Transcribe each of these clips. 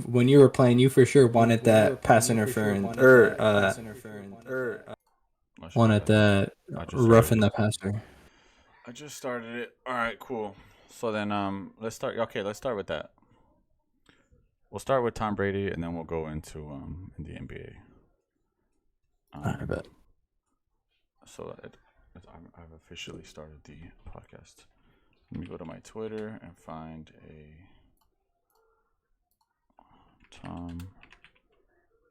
when you were playing, you for sure wanted that pass interference wanted that I just started roughing it. the passer. I just started it. All right, cool. So then, let's start. Okay, let's start with that. We'll start with Tom Brady, and then we'll go into in the NBA. I bet. So I've officially started the podcast. Let me go to my Twitter and find a Tom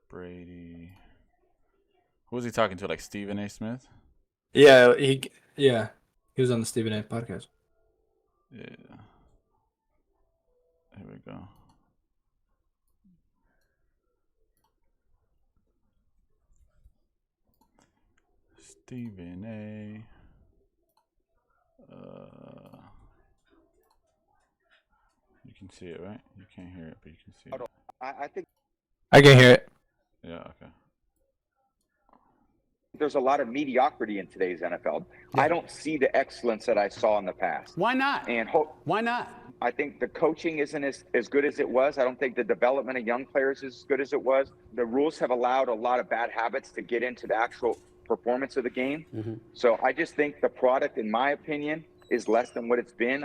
Brady. Who was he talking to? Like Stephen A. Smith? Yeah, he was on the Stephen A. podcast. Yeah. Here we go. Stephen A. You can see it, right? You can't hear it, but you can see it. I think I can hear it. Yeah, okay. there's a lot of mediocrity in today's NFL. I don't see the excellence that I saw in the past. Why not? Why not? I think the coaching isn't as good as it was. I don't think the development of young players is as good as it was. The rules have allowed a lot of bad habits to get into the actual performance of the game. So I just think the product, in my opinion, is less than what it's been.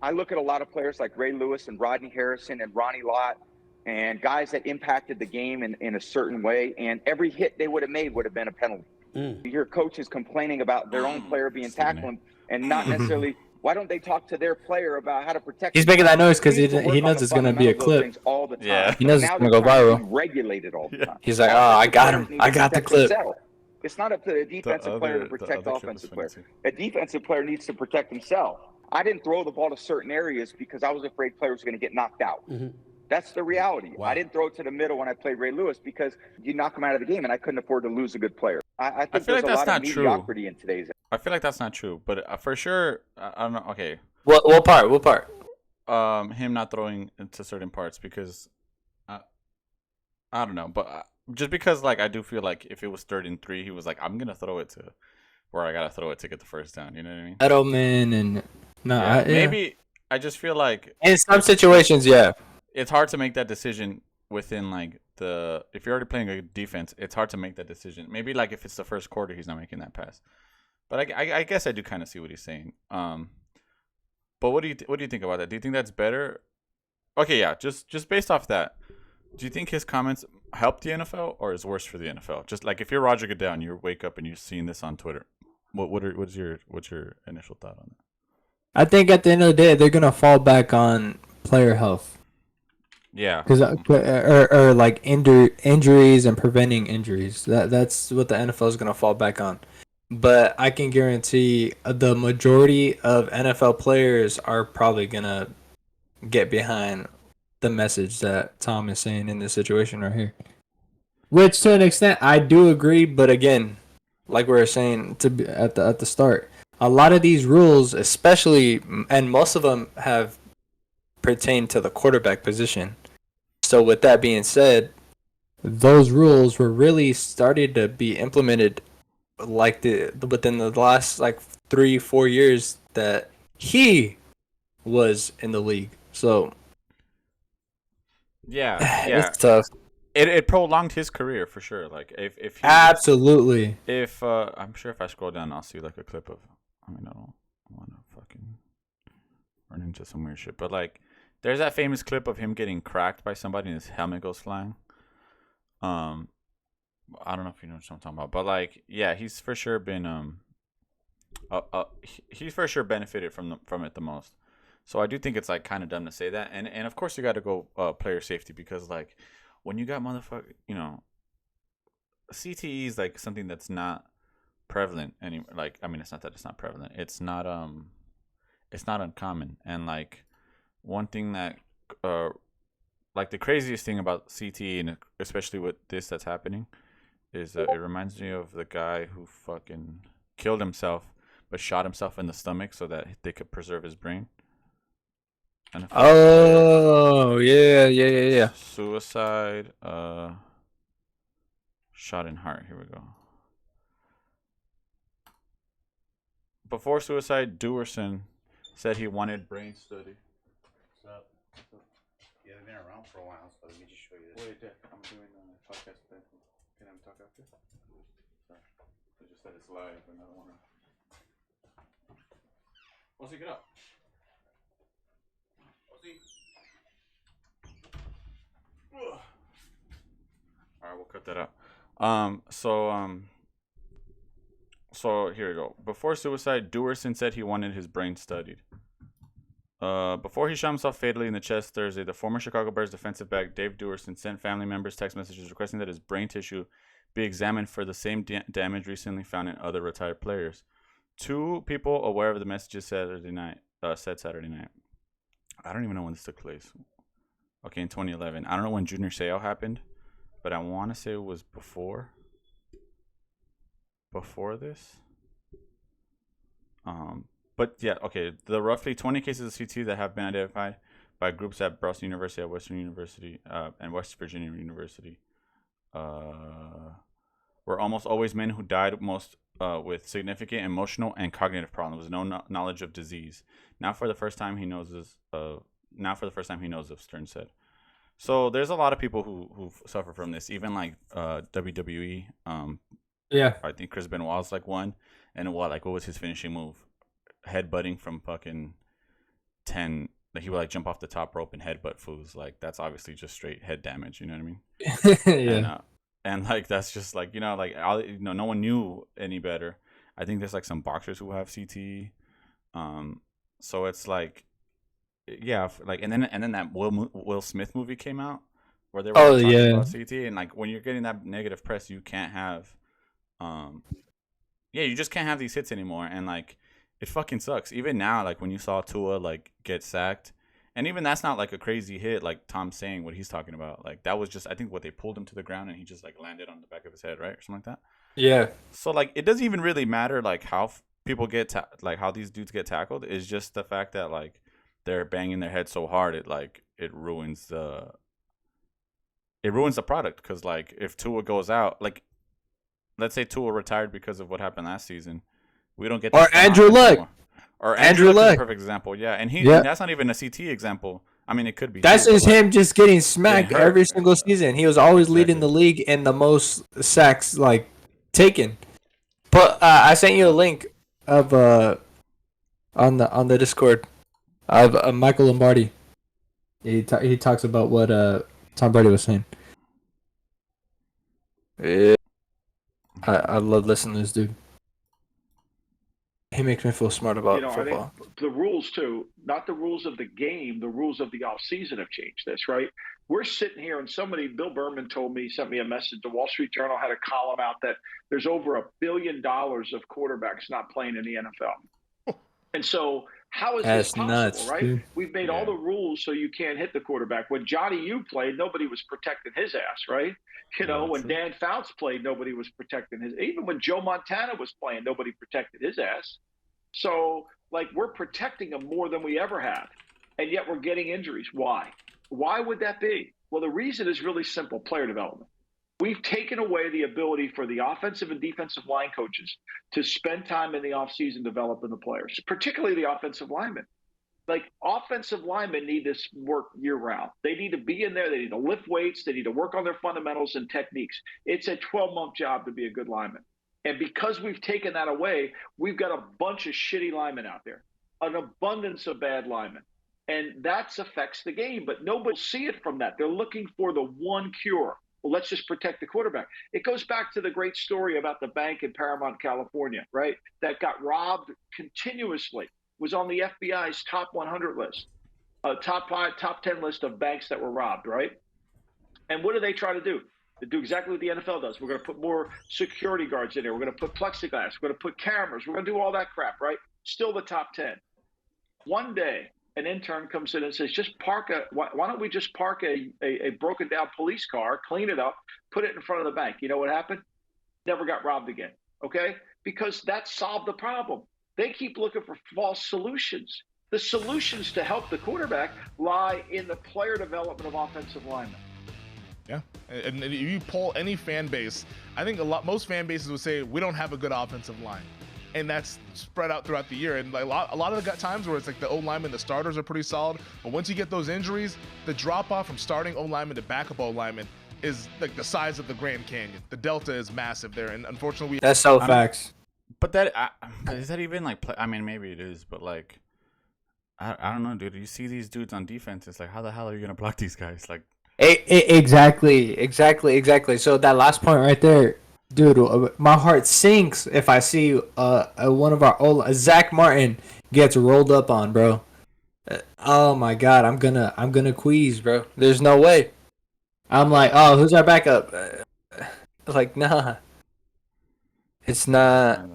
I look at a lot of players like Ray Lewis and Rodney Harrison and Ronnie Lott and guys that impacted the game in a certain way, and every hit they would have made would have been a penalty. You hear coaches complaining about their own player being tackled and not necessarily. Why don't they talk to their player about how to protect? He's making that noise because he knows it's gonna be a clip. All the time. Yeah. He knows it's gonna go viral. Regulated all the time. He's like, oh, I got him. I got the clip. It's not up to the defensive player to protect the offensive player. A defensive player needs to protect himself. I didn't throw the ball to certain areas because I was afraid players were going to get knocked out. That's the reality. Wow. I didn't throw it to the middle when I played Ray Lewis because you knock him out of the game, and I couldn't afford to lose a good player. I think feel there's like a that's lot of not true. mediocrity in today's. I feel like that's not true, but for sure, I don't know. Okay, What part? What part? him not throwing into certain parts because I don't know, but just because like I do feel like if it was 3rd and 3, he was like, I'm gonna throw it to where I gotta throw it to get the first down. You know what I mean? Edelman and no, Yeah, maybe I just feel like in some situations, yeah. it's hard to make that decision within like if you're already playing a defense, it's hard to make that decision. Maybe like if it's the first quarter, he's not making that pass. But I guess I do kind of see what he's saying. But what do you think about that? Do you think that's better? Okay, yeah, just based off that, do you think his comments help the NFL or is worse for the NFL? Just like if you're Roger Goodell and you wake up and you're seeing this on Twitter, what's your initial thought on that? I think at the end of the day, they're gonna fall back on player health. Yeah, Because or like injuries and preventing injuries. That's what the NFL is gonna fall back on. But I can guarantee the majority of NFL players are probably gonna get behind the message that Tom is saying in this situation right here. Which to an extent I do agree, but again, like we were saying at the start, a lot of these rules, especially and most of them have pertain to the quarterback position. So with that being said, those rules were really started to be implemented like within the last like 3-4 years that he was in the league. So yeah, it's tough. It prolonged his career for sure. Like if he Absolutely. if I'm sure if I scroll down, I'll see like a clip of. I mean, I don't want to fucking run into some weird shit, but like. There's that famous clip of him getting cracked by somebody and his helmet goes flying. I don't know if you know what I'm talking about, but like, yeah, he's for sure been he's for sure benefited from it the most. So I do think it's like kind of dumb to say that, and of course you got to go player safety because like when you got CTE is like something that's not prevalent anymore. Like I mean, it's not that it's not prevalent. It's not uncommon, and like. One thing that, like the craziest thing about CTE, and especially with this that's happening, is it reminds me of the guy who fucking killed himself, but shot himself in the stomach so that they could preserve his brain. Oh, yeah. Suicide, shot in heart. Here we go. Before suicide, Dewerson said he wanted brain study. been around for a while, so let me just show you this. Wait, I'm doing a podcast. Can I talk after? Sorry. I just said it's live, and I don't want to. Ozzy, get up. Ozzy. All right, we'll cut that out. So here we go. Before suicide, Duerson said he wanted his brain studied. Before he shot himself fatally in the chest Thursday, the former Chicago Bears defensive back Dave Duerson sent family members text messages requesting that his brain tissue be examined for the same damage recently found in other retired players. Two people aware of the messages said Saturday night. I don't even know when this took place. Okay, in 2011. I don't know when Junior Seau happened, but I want to say it was before this. But yeah, okay. The roughly 20 cases of CT that have been identified by groups at Boston University, at Western University, and West Virginia University, were almost always men who died with significant emotional and cognitive problems, no knowledge of disease. Now for the first time he knows of, Stern said. So there's a lot of people who suffer from this, even like WWE. Yeah. I think Chris Benoit's like one. And what was his finishing move? Headbutting from fucking 10. Like he would like jump off the top rope and headbutt fools. Like that's obviously just straight head damage. You know what I mean? Yeah. And like that's just like no one knew any better. I think there's like some boxers who have CTE. So it's like, yeah, like and then that Will Smith movie came out where they were talking about CTE, and like when you're getting that negative press, you can't have, you just can't have these hits anymore, and like it fucking sucks. Even now, like when you saw Tua like get sacked. And even that's not like a crazy hit, like Tom's saying what he's talking about. Like that was just, I think, what they pulled him to the ground and he just like landed on the back of his head, right, or something like that. Yeah. So like, it doesn't even really matter like how people get how these dudes get tackled. It's just the fact that like they're banging their head so hard, it ruins the product. Because like if Tua goes out, like let's say Tua retired because of what happened last season, we don't get or Andrew Luck. Or Andrew Luck is a perfect example, yeah. And that's not even a CT example. I mean, it could be. That's just him just getting smacked every single season. He was always leading the league in the most sacks like taken. But I sent you a link of on the Discord of Michael Lombardi. He talks about what Tom Brady was saying. Yeah. I love listening to this dude. He makes me feel smart about football. I think the rules too, not the rules of the game, the rules of the offseason have changed this, right? We're sitting here and Bill Berman sent me a message. The Wall Street Journal had a column out that there's over $1 billion of quarterbacks not playing in the NFL. And so how is this possible, nuts, right? Dude. We've made all the rules so you can't hit the quarterback. When Johnny U played, nobody was protecting his ass, right? When Dan Fouts played, nobody was protecting his. Even when Joe Montana was playing, nobody protected his ass. So, like, we're protecting him more than we ever have, and yet we're getting injuries. Why? Why would that be? Well, the reason is really simple: player development. We've taken away the ability for the offensive and defensive line coaches to spend time in the offseason developing the players, particularly the offensive linemen. Like, offensive linemen need this work year-round. They need to be in there. They need to lift weights. They need to work on their fundamentals and techniques. It's a 12-month job to be a good lineman. And because we've taken that away, we've got a bunch of shitty linemen out there, an abundance of bad linemen. And that affects the game. But nobody will see it from that. They're looking for the one cure. Well, let's just protect the quarterback. It goes back to the great story about the bank in Paramount, California, right? That got robbed continuously. Was on the FBI's top 100 list, top 10 list of banks that were robbed, right? And what do they try to do? They do exactly what the NFL does. We're going to put more security guards in there. We're going to put plexiglass. We're going to put cameras. We're going to do all that crap, right? Still the top 10. One day, an intern comes in and says, why don't we just park a broken down police car, clean it up, put it in front of the bank? You know what happened? Never got robbed again, okay? Because that solved the problem. They keep looking for false solutions. The solutions to help the quarterback lie in the player development of offensive linemen. Yeah, and if you poll any fan base, I think most fan bases would say we don't have a good offensive line. and that's spread out throughout the year. And like a lot of the times where it's like the O linemen, the starters are pretty solid, but once you get those injuries, the drop off from starting O lineman to backup O lineman is like the size of the Grand Canyon. The delta is massive there, and unfortunately, That's so facts. But that is that even like? I mean, maybe it is, but like, I don't know, dude. You see these dudes on defense. It's like, how the hell are you gonna block these guys? Like, Exactly. So that last point right there, dude, my heart sinks if I see one of our Zach Martin gets rolled up on, bro. Oh my God, I'm gonna quease, bro. There's no way. I'm like, oh, who's our backup? Like, nah, it's not.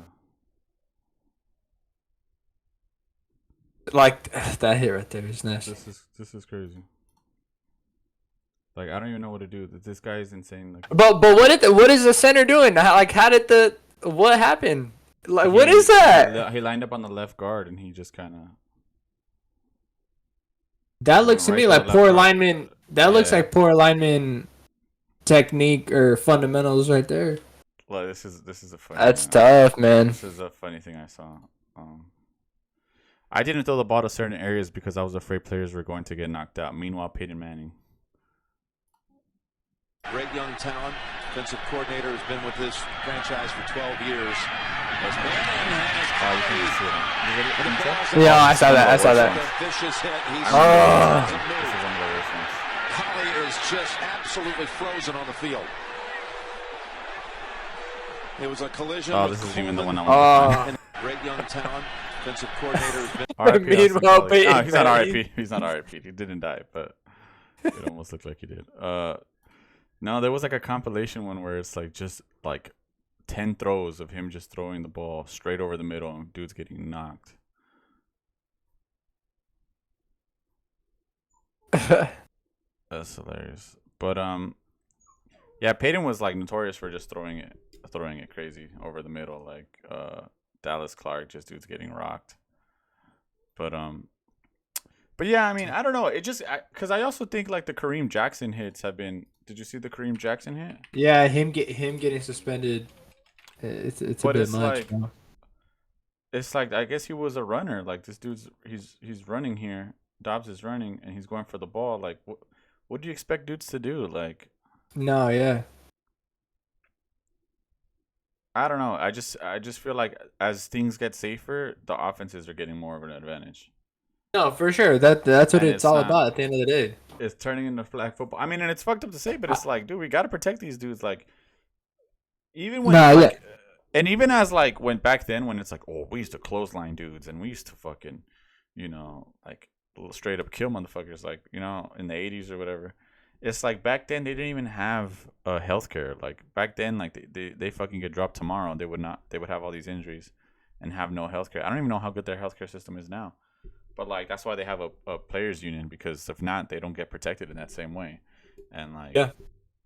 Like that hit right there is nasty. This is crazy. Like, I don't even know what to do. This guy is insane. Like, But what is the center doing? What happened? Like, what is that? He lined up on the left guard and he just kind of. That looks to me like poor lineman. That looks like poor lineman technique or fundamentals right there. Well, this is a funny. That's tough, man. This is a funny thing I saw. I didn't throw the ball to certain areas because I was afraid players were going to get knocked out. Meanwhile, Peyton Manning. Great young talent, defensive coordinator, has been with this franchise for 12 years. As Manning has Yeah, I saw that. vicious hit. Holly is just absolutely frozen on the field. It was a collision. Oh, this is even the one I want. Great young talent, defensive coordinator, has been. Meanwhile, Peyton he's not Manning. RIP. He's not RIP. He didn't die, but it almost looked like he did. No, there was like a compilation one where it's like just like 10 throws of him just throwing the ball straight over the middle and dudes getting knocked. That's hilarious. But yeah, Peyton was like notorious for just throwing it crazy over the middle, like Dallas Clark, just dudes getting rocked. But yeah, I mean, I don't know. It just because I also think like the Kareem Jackson hits have been. Did you see the Kareem Jackson hit? Yeah, him getting suspended. It's a bit much. Like, bro. It's like I guess he was a runner. Like this dude's he's running here. Dobbs is running and he's going for the ball. Like what do you expect dudes to do? Like No, yeah. I don't know. I just feel like as things get safer, the offenses are getting more of an advantage. No, for sure. That's what And it's all about at the end of the day. It's turning into flag football. I mean, and it's fucked up to say, but it's like, dude, we got to protect these dudes. Like, even when, and even as like when back then, when it's like, oh, we used to clothesline dudes and we used to fucking, like straight up kill motherfuckers, like in the 80s or whatever. It's like back then they didn't even have healthcare. Like back then, like they fucking get dropped tomorrow. They would have all these injuries and have no healthcare. I don't even know how good their healthcare system is now. But, like, that's why they have a players union, because if not, they don't get protected in that same way. And, like,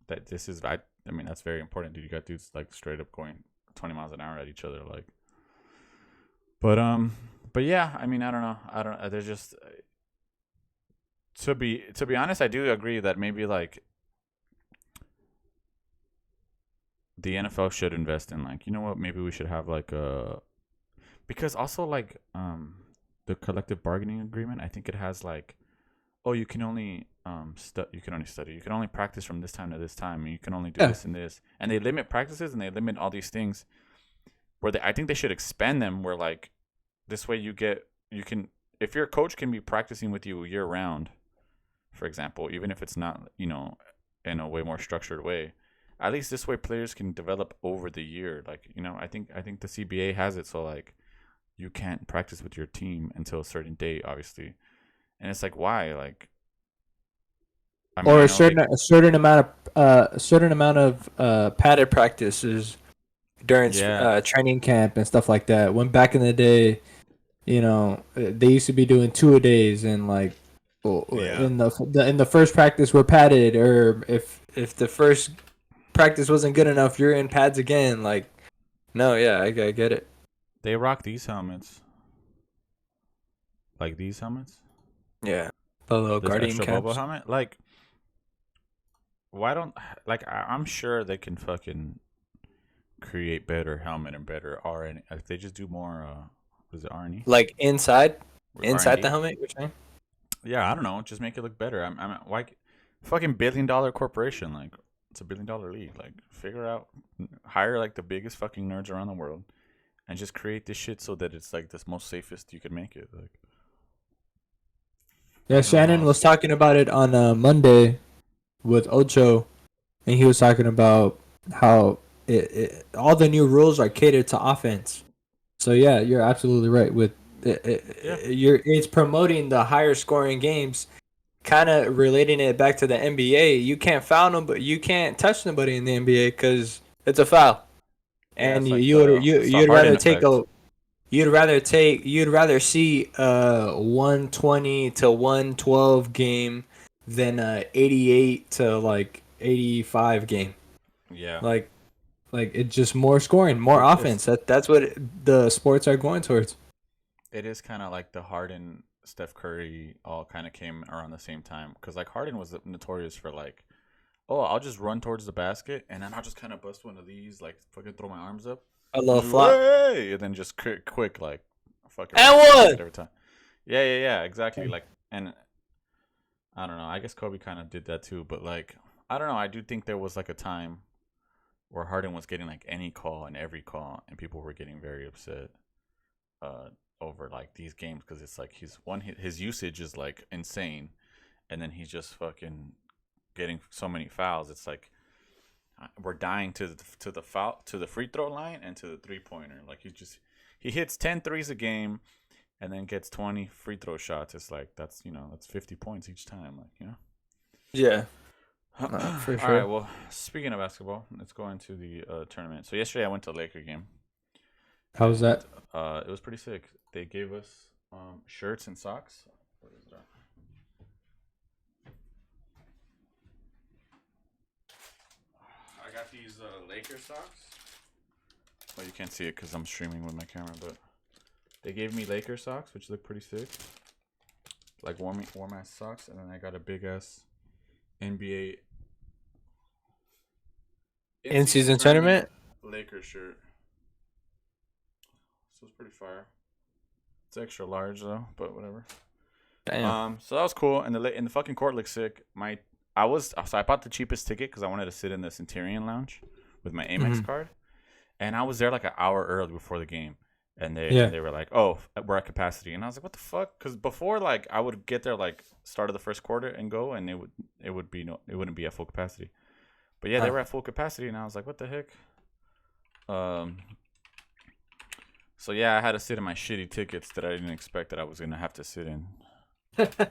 that this is, I mean, that's very important, dude. You got dudes, like, straight up going 20 miles an hour at each other, like. But yeah, I mean, I don't know. There's just, to be honest, I do agree that maybe, like, the NFL should invest in, like, you know what, maybe we should have, like, because also, like, the collective bargaining agreement, I think it has like, oh, you can only study, you can only practice from this time to this time, and you can only do this and this, and they limit practices and they limit all these things. Where I think they should expand them. Where like, this way you can, if your coach can be practicing with you year round, for example, even if it's not in a way more structured way, at least this way players can develop over the year. Like I think the CBA has it so like. You can't practice with your team until a certain date, obviously, and it's like why, like, I mean, or a certain amount of padded practices during training camp and stuff like that. When back in the day, they used to be doing 2-a-days, and like in the first practice we're padded, or if the first practice wasn't good enough, you're in pads again. Like, no, yeah, I get it. They rock these helmets. Like these helmets? Yeah. The little this Guardian extra caps. bubble helmet? Like, why don't... Like, I'm sure they can fucking create better helmet and better RN. If they just do more, was it RNE? Like inside R&D? the helmet, you're saying? Yeah, I don't know. Just make it look better. I'm like, fucking $1 billion corporation. Like, it's $1 billion league. Like, figure out, hire like the biggest fucking nerds around the world, and just create this shit so that it's like the most safest you can make it. Like, Yeah, Shannon was talking about it on Monday with Ocho, and he was talking about how all the new rules are catered to offense. So yeah, you're absolutely right. With it's promoting the higher scoring games, kind of relating it back to the NBA. You can't foul them, but you can't touch somebody in the NBA because it's a foul. yeah, And it's like you'd Harden rather take effect. you'd rather see a 120 to 112 game than a 88 to like 85 game. Yeah, Like it's just more scoring, more offense. That's what the sports are going towards. it is kind of like the Harden, Steph Curry all kind of came around the same time. Because like Harden was notorious for like, oh, I'll just run towards the basket and then I'll just kind of bust one of these, like fucking throw my arms up, A little just, flop. "Hey!" and then just quick like fucking And one! every time. Yeah, exactly. Like, and I don't know. I guess Kobe kind of did that too, but like, I don't know. I do think there was like a time where Harden was getting like any call and every call, and people were getting very upset uh, over like these games because it's like his usage is like insane, and then he's just fucking getting so many fouls. It's like we're dying to the foul, to the free throw line and to the 3-pointer. Like he hits 10 threes a game and then gets 20 free throw shots. It's like that's 50 points each time. Like Yeah, for All sure. right. Well, speaking of basketball, let's go into the tournament. So yesterday I went to a Laker game. How was that? It was pretty sick. They gave us shirts and socks. What is that? I got these Laker socks. Well, you can't see it because I'm streaming with my camera, but they gave me Laker socks, which look pretty sick. Like warm ass socks, and then I got a big ass NBA In-season tournament? Laker shirt. So it's pretty fire. It's extra large though, but whatever. Damn. So that was cool, and the fucking court looked sick. I bought the cheapest ticket because I wanted to sit in the Centurion Lounge with my Amex card, and I was there like an hour early before the game, and they were like, "Oh, we're at capacity," and I was like, "What the fuck?" Because before, like, I would get there like start of the first quarter and go, and it wouldn't be at full capacity, but yeah, they were at full capacity, and I was like, "What the heck?" So yeah, I had to sit in my shitty tickets that I didn't expect that I was gonna have to sit in. But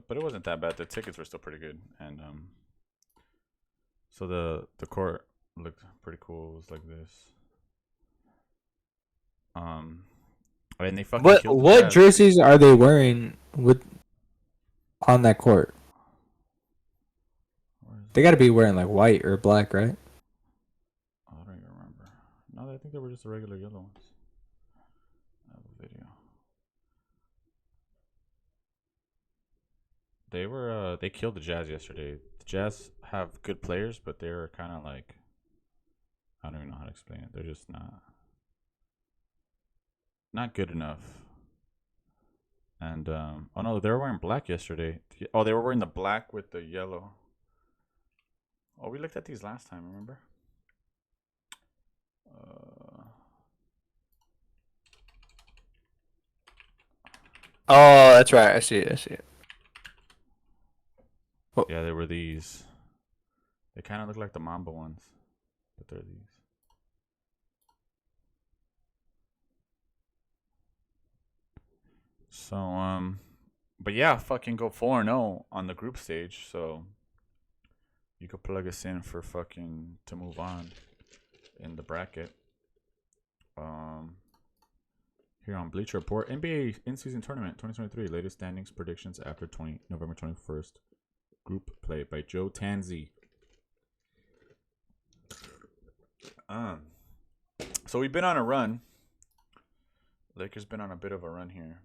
it wasn't that bad. The tickets were still pretty good, and so the court looked pretty cool. It was like this. And they fucking killed the What Jazz. jerseys are they wearing on that court? They got to be wearing like white or black, right? I don't even remember. No, I think they were just the regular yellow ones. I have a video. They killed the Jazz yesterday. The Jazz have good players, but they're kind of like, I don't even know how to explain it. They're just not good enough. And oh no, they were wearing black yesterday. Oh, they were wearing the black with the yellow. Oh, we looked at these last time, remember? Oh, that's right. I see it. Yeah, they were these. They kind of look like the Mamba ones, but they're these. So, but yeah, fucking go 4-0 on the group stage. So you could plug us in for fucking to move on in the bracket. Here on Bleacher Report, NBA in-season tournament 2023, latest standings predictions after November 21st. Group play by Joe Tanzi. So we've been on a run. Lakers been on a bit of a run here.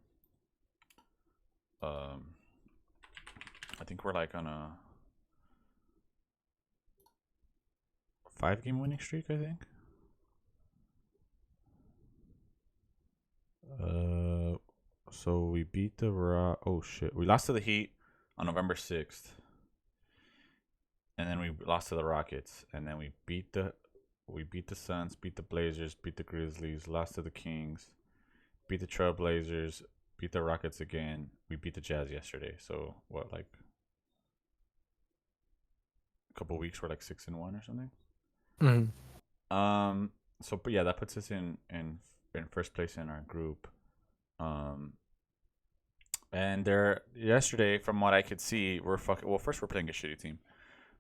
I think we're like on a 5-game winning streak, I think. So we beat the oh shit, we lost to the Heat on November 6th, and then we lost to the Rockets, and then we beat the Suns, beat the Blazers, beat the Grizzlies, lost to the Kings, beat the Trailblazers, beat the Rockets again. We beat the Jazz yesterday. So what, like a couple weeks we're like 6-1 or something. Mm-hmm. So but yeah, that puts us in first place in our group. And there yesterday, from what I could see, we're fucking. Well, first we're playing a shitty team,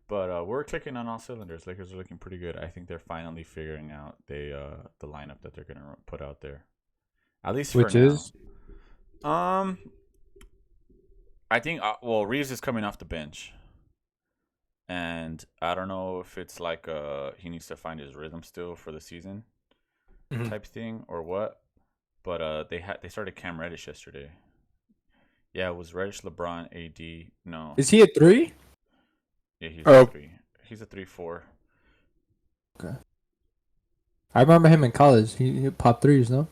but we're clicking on all cylinders. Lakers are looking pretty good. I think they're finally figuring out the lineup that they're gonna put out there, at least for now. I think Reeves is coming off the bench, and I don't know if it's like he needs to find his rhythm still for the season type thing or what. But they started Cam Reddish yesterday. Yeah, it was Reddish, LeBron, AD. No, is he a 3? Yeah, he's a 3. He's a 3-4. Okay. I remember him in college. He popped threes, no?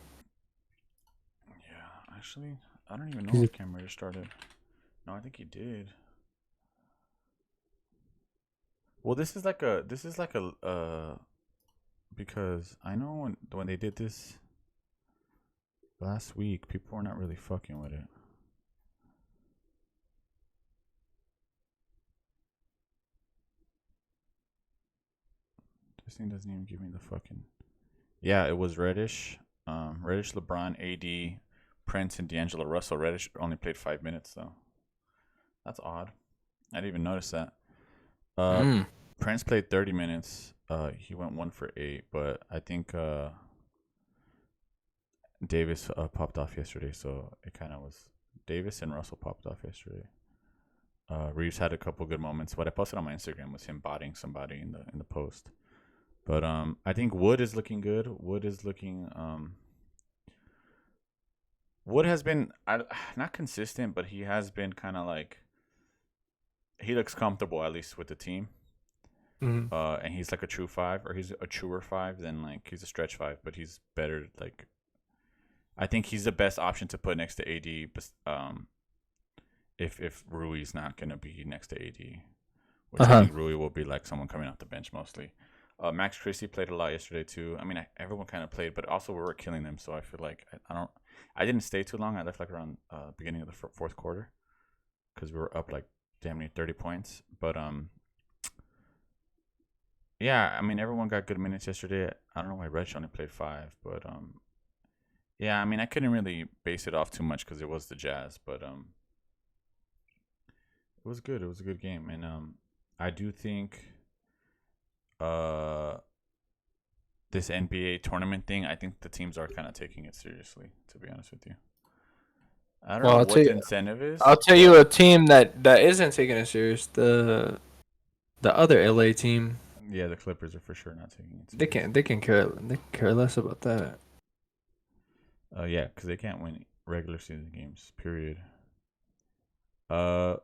Yeah, actually, I don't even know if Cam Reddish started. No, I think he did. Well, this is like a because I know when they did this last week, people were not really fucking with it. This thing doesn't even give me the fucking. Yeah, it was Reddish, LeBron, AD, Prince, and D'Angelo Russell. Reddish only played 5 minutes though. That's odd. I didn't even notice that. Prince played 30 minutes. He went 1 for 8, but I think Davis popped off yesterday, so it kind of was Davis and Russell popped off yesterday. Reeves had a couple good moments. What I posted on my Instagram was him botting somebody in the post. But I think Wood is looking good. Wood has been not consistent, but he has been kind of like, he looks comfortable at least with the team. And he's like a true 5, or he's a truer 5 than like he's a stretch 5, but he's better. Like, I think he's the best option to put next to AD. If Rui's not gonna be next to AD, which I think Rui will be like someone coming off the bench mostly. Max Christie played a lot yesterday too. I mean, everyone kind of played, but also we were killing them. So I feel like I didn't stay too long. I left like around beginning of the fourth quarter because we were up like damn near 30 points. But yeah, I mean, everyone got good minutes yesterday. I don't know why Reddish only played 5, but yeah, I mean, I couldn't really base it off too much because it was the Jazz, but it was good. It was a good game, and I do think this NBA tournament thing, I think the teams are kind of taking it seriously, to be honest with you. I don't know what the incentive is. I'll tell you a team that isn't taking it serious. The other LA team. Yeah, the Clippers are for sure not taking it serious. They can care less about that. Yeah, because they can't win regular season games. Period. So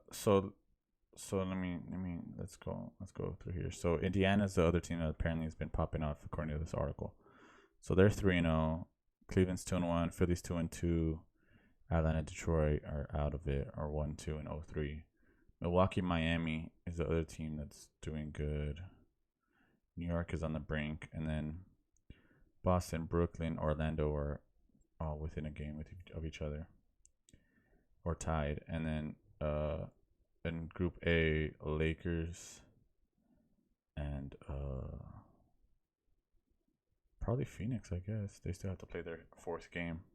let's go through here. So Indiana's the other team that apparently has been popping off according to this article. So they're 3-0. Cleveland's 2-1. Philly's 2-2. Atlanta, Detroit are out of it, are 1-2 and 0-3. Milwaukee, Miami is the other team that's doing good. New York is on the brink, and then Boston, Brooklyn, Orlando are all within a game of each other, or tied. And then in Group A, Lakers and probably Phoenix, I guess. They still have to play their 4th game.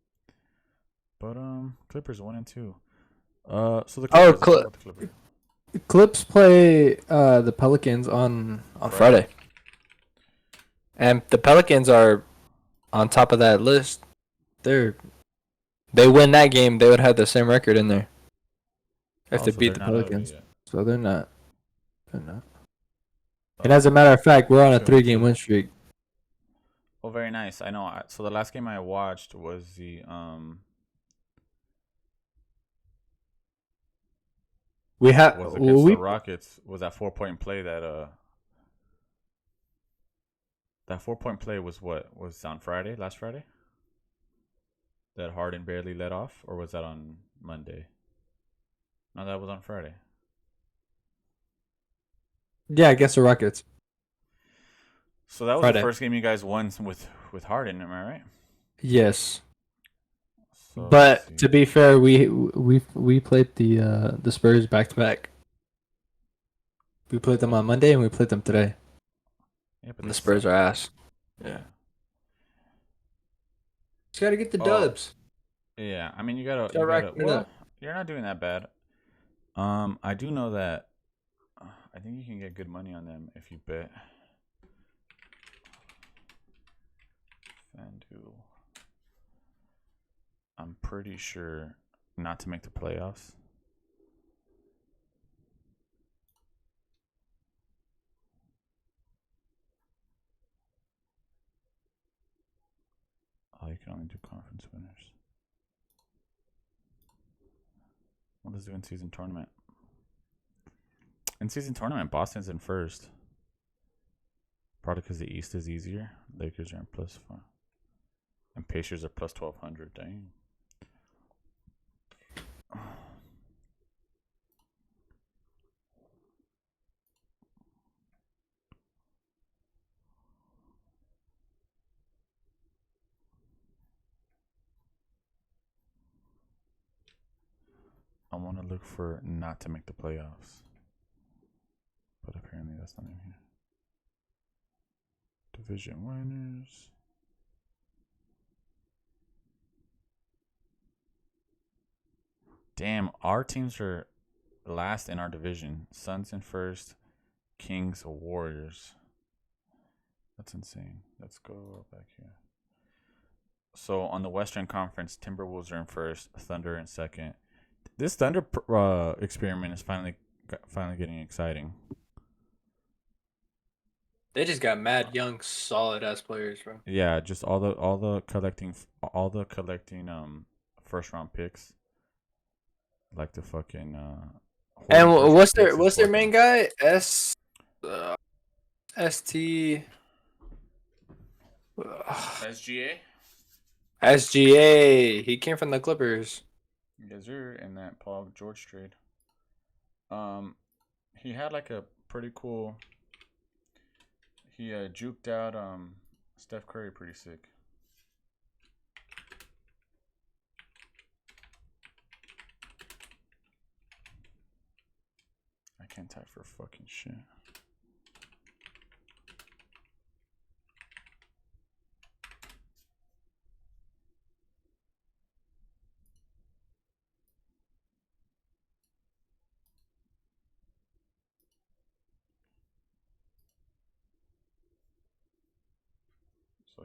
But Clippers 1-2. So the Clips play the Pelicans on Friday. And the Pelicans are on top of that list. They win that game, they would have the same record in there. If they beat the Pelicans. So they're not. And as a matter of fact, we're on a 3-game win streak. Oh, very nice. I know. So the last game I watched was the the Rockets. Was that 4-point play that That 4-point play was what? Was on Friday, last Friday? That Harden barely let off? Or was that on Monday? No, that was on Friday. Yeah, against the Rockets. So that was Friday. the first game you guys won with Harden, am I right? Yes. So, But to be fair, we played the Spurs back to back. We played them on Monday and we played them today. Yeah, but And the Spurs are ass. Yeah. Just gotta get the dubs. Yeah, I mean you gotta rack it well, up. you're not doing that bad. I do know that I think you can get good money on them if you bet. FanDuel. I'm pretty sure not to make the playoffs. Oh, you can only do conference winners. What does it do in season tournament? In season tournament, Boston's in first. Probably because the East is easier. Lakers are in +4. And Pacers are +1200. Dang. I want to look for not to make the playoffs. But apparently that's not in here. Division winners. Damn, our teams are last in our division. Suns in first, Kings, Warriors. That's insane. Let's go back here. So on the Western Conference, Timberwolves are in first, Thunder in second. This Thunder experiment is finally getting exciting. They just got mad young, solid ass players, bro. Yeah, just all the collecting first round picks. Like the fucking and what's their main guy? ST SGA? SGA. He came from the Clippers. Yes, sir. In that Paul George trade. He had like a pretty cool. He juked out Steph Curry pretty sick. I can't type for fucking shit.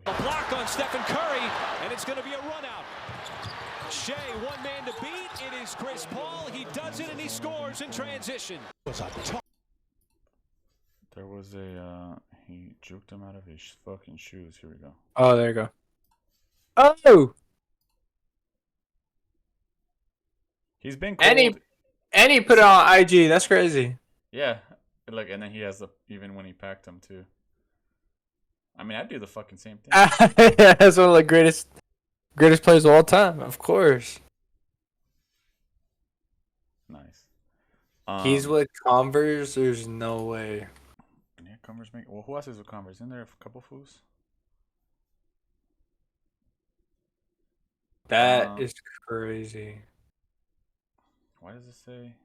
A block on Stephen Curry, and it's going to be a run out. Shea, one man to beat. It is Chris Paul. He does it, and he scores in transition. There was a he juked him out of his fucking shoes. Here we go. Oh, there you go. Oh, He's been cold. And he put it on IG. That's crazy. Yeah, look, and then he has the even when he packed them too. I mean, I'd do the fucking same thing. That's one of the greatest players of all time, of course. Nice. He's with Converse. There's no way. Yeah, Converse make. Well, who else is with Converse? Isn't there a couple fools? That is crazy. Why does it say?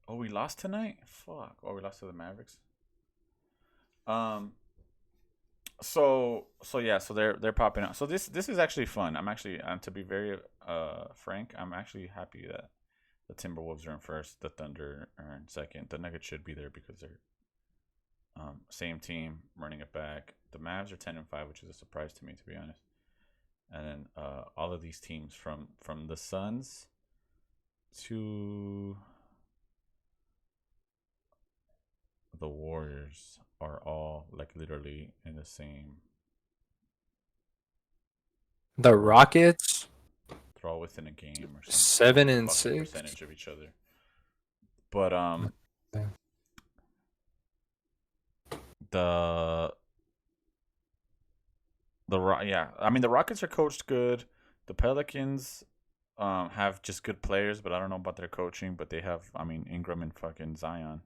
Oh, we lost tonight. Fuck. Oh, we lost to the Mavericks. So yeah, so they're popping out. So this is actually fun. I'm actually to be very frank, I'm actually happy that the Timberwolves are in first, the Thunder are in second. The Nuggets should be there because they're same team running it back. The Mavs are 10-5, which is a surprise to me, to be honest. And then all of these teams from the Suns to the Warriors are all like literally in the same. The Rockets. They're all within a game or something. 7 and 6 percentage of each other. But the Yeah. I mean, the Rockets are coached good. The Pelicans have just good players, but I don't know about their coaching. But they have, I mean, Ingram and fucking Zion.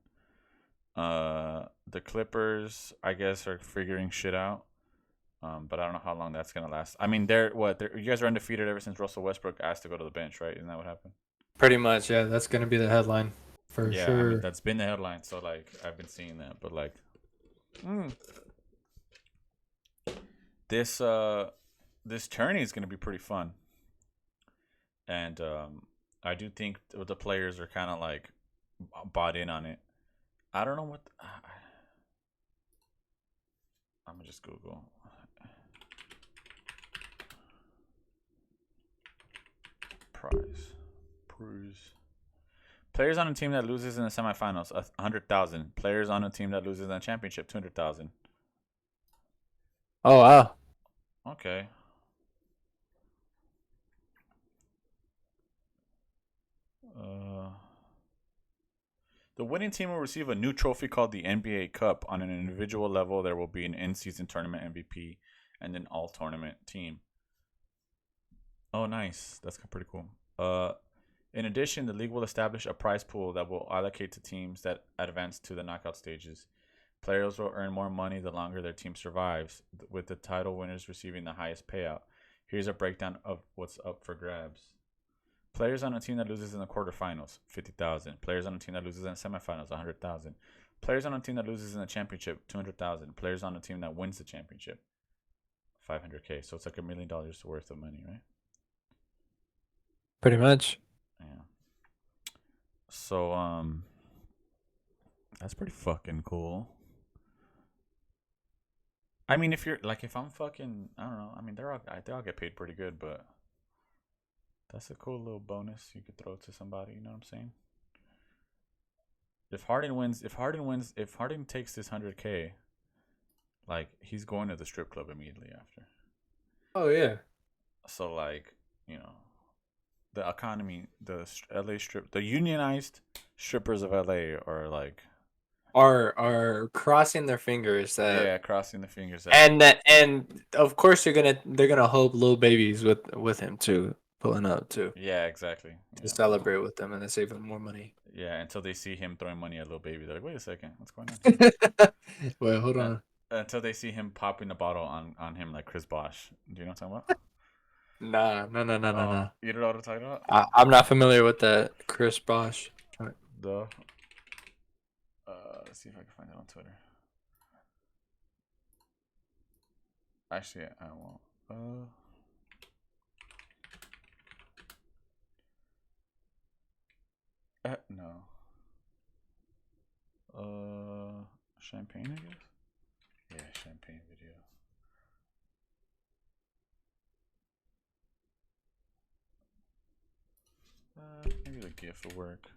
The Clippers, I guess, are figuring shit out. But I don't know how long that's gonna last. I mean, you guys are undefeated ever since Russell Westbrook asked to go to the bench, right? Isn't that what happened? Pretty much, yeah. That's gonna be the headline for Yeah, sure. I mean that's been the headline. So like, I've been seeing that, but like, this tourney is gonna be pretty fun, and I do think the players are kind of like bought in on it. I don't know what. I'm gonna just Google. Prize. Players on a team that loses in the semifinals, 100,000. Players on a team that loses in the championship, 200,000. Oh wow. Okay. The winning team will receive a new trophy called the NBA Cup. On an individual level, there will be an in-season tournament MVP and an all-tournament team. Oh, nice. That's pretty cool. In addition, the league will establish a prize pool that will allocate to teams that advance to the knockout stages. Players will earn more money the longer their team survives, with the title winners receiving the highest payout. Here's a breakdown of what's up for grabs. Players on a team that loses in the quarterfinals, 50,000. Players on a team that loses in the semifinals, 100,000. Players on a team that loses in the championship, 200,000. Players on a team that wins the championship, 500K. So it's like $1 million worth of money, right? Pretty much. Yeah. So that's pretty fucking cool. I mean, if I'm fucking, I don't know. I mean, they all get paid pretty good, but that's a cool little bonus you could throw to somebody. You know what I'm saying? If Harden takes this 100K, like he's going to the strip club immediately after. Oh yeah. So like, you know, the economy, the LA strip, the unionized strippers of LA are like are crossing their fingers that crossing the fingers and of course they're gonna hope little babies with him too pulling up too. Yeah, exactly. To celebrate with them and then save him more money. Yeah, until they see him throwing money at little baby, they're like, wait a second, what's going on here? Wait, hold on. Until they see him popping the bottle on him like Chris Bosh. Do you know what I'm talking Nah. about? You don't know what I'm talking about? I'm not familiar with that Chris Bosh. The let's see if I can find it on Twitter. Actually, I won't. No. Champagne, I guess. Yeah, champagne video. Maybe the GIF will work.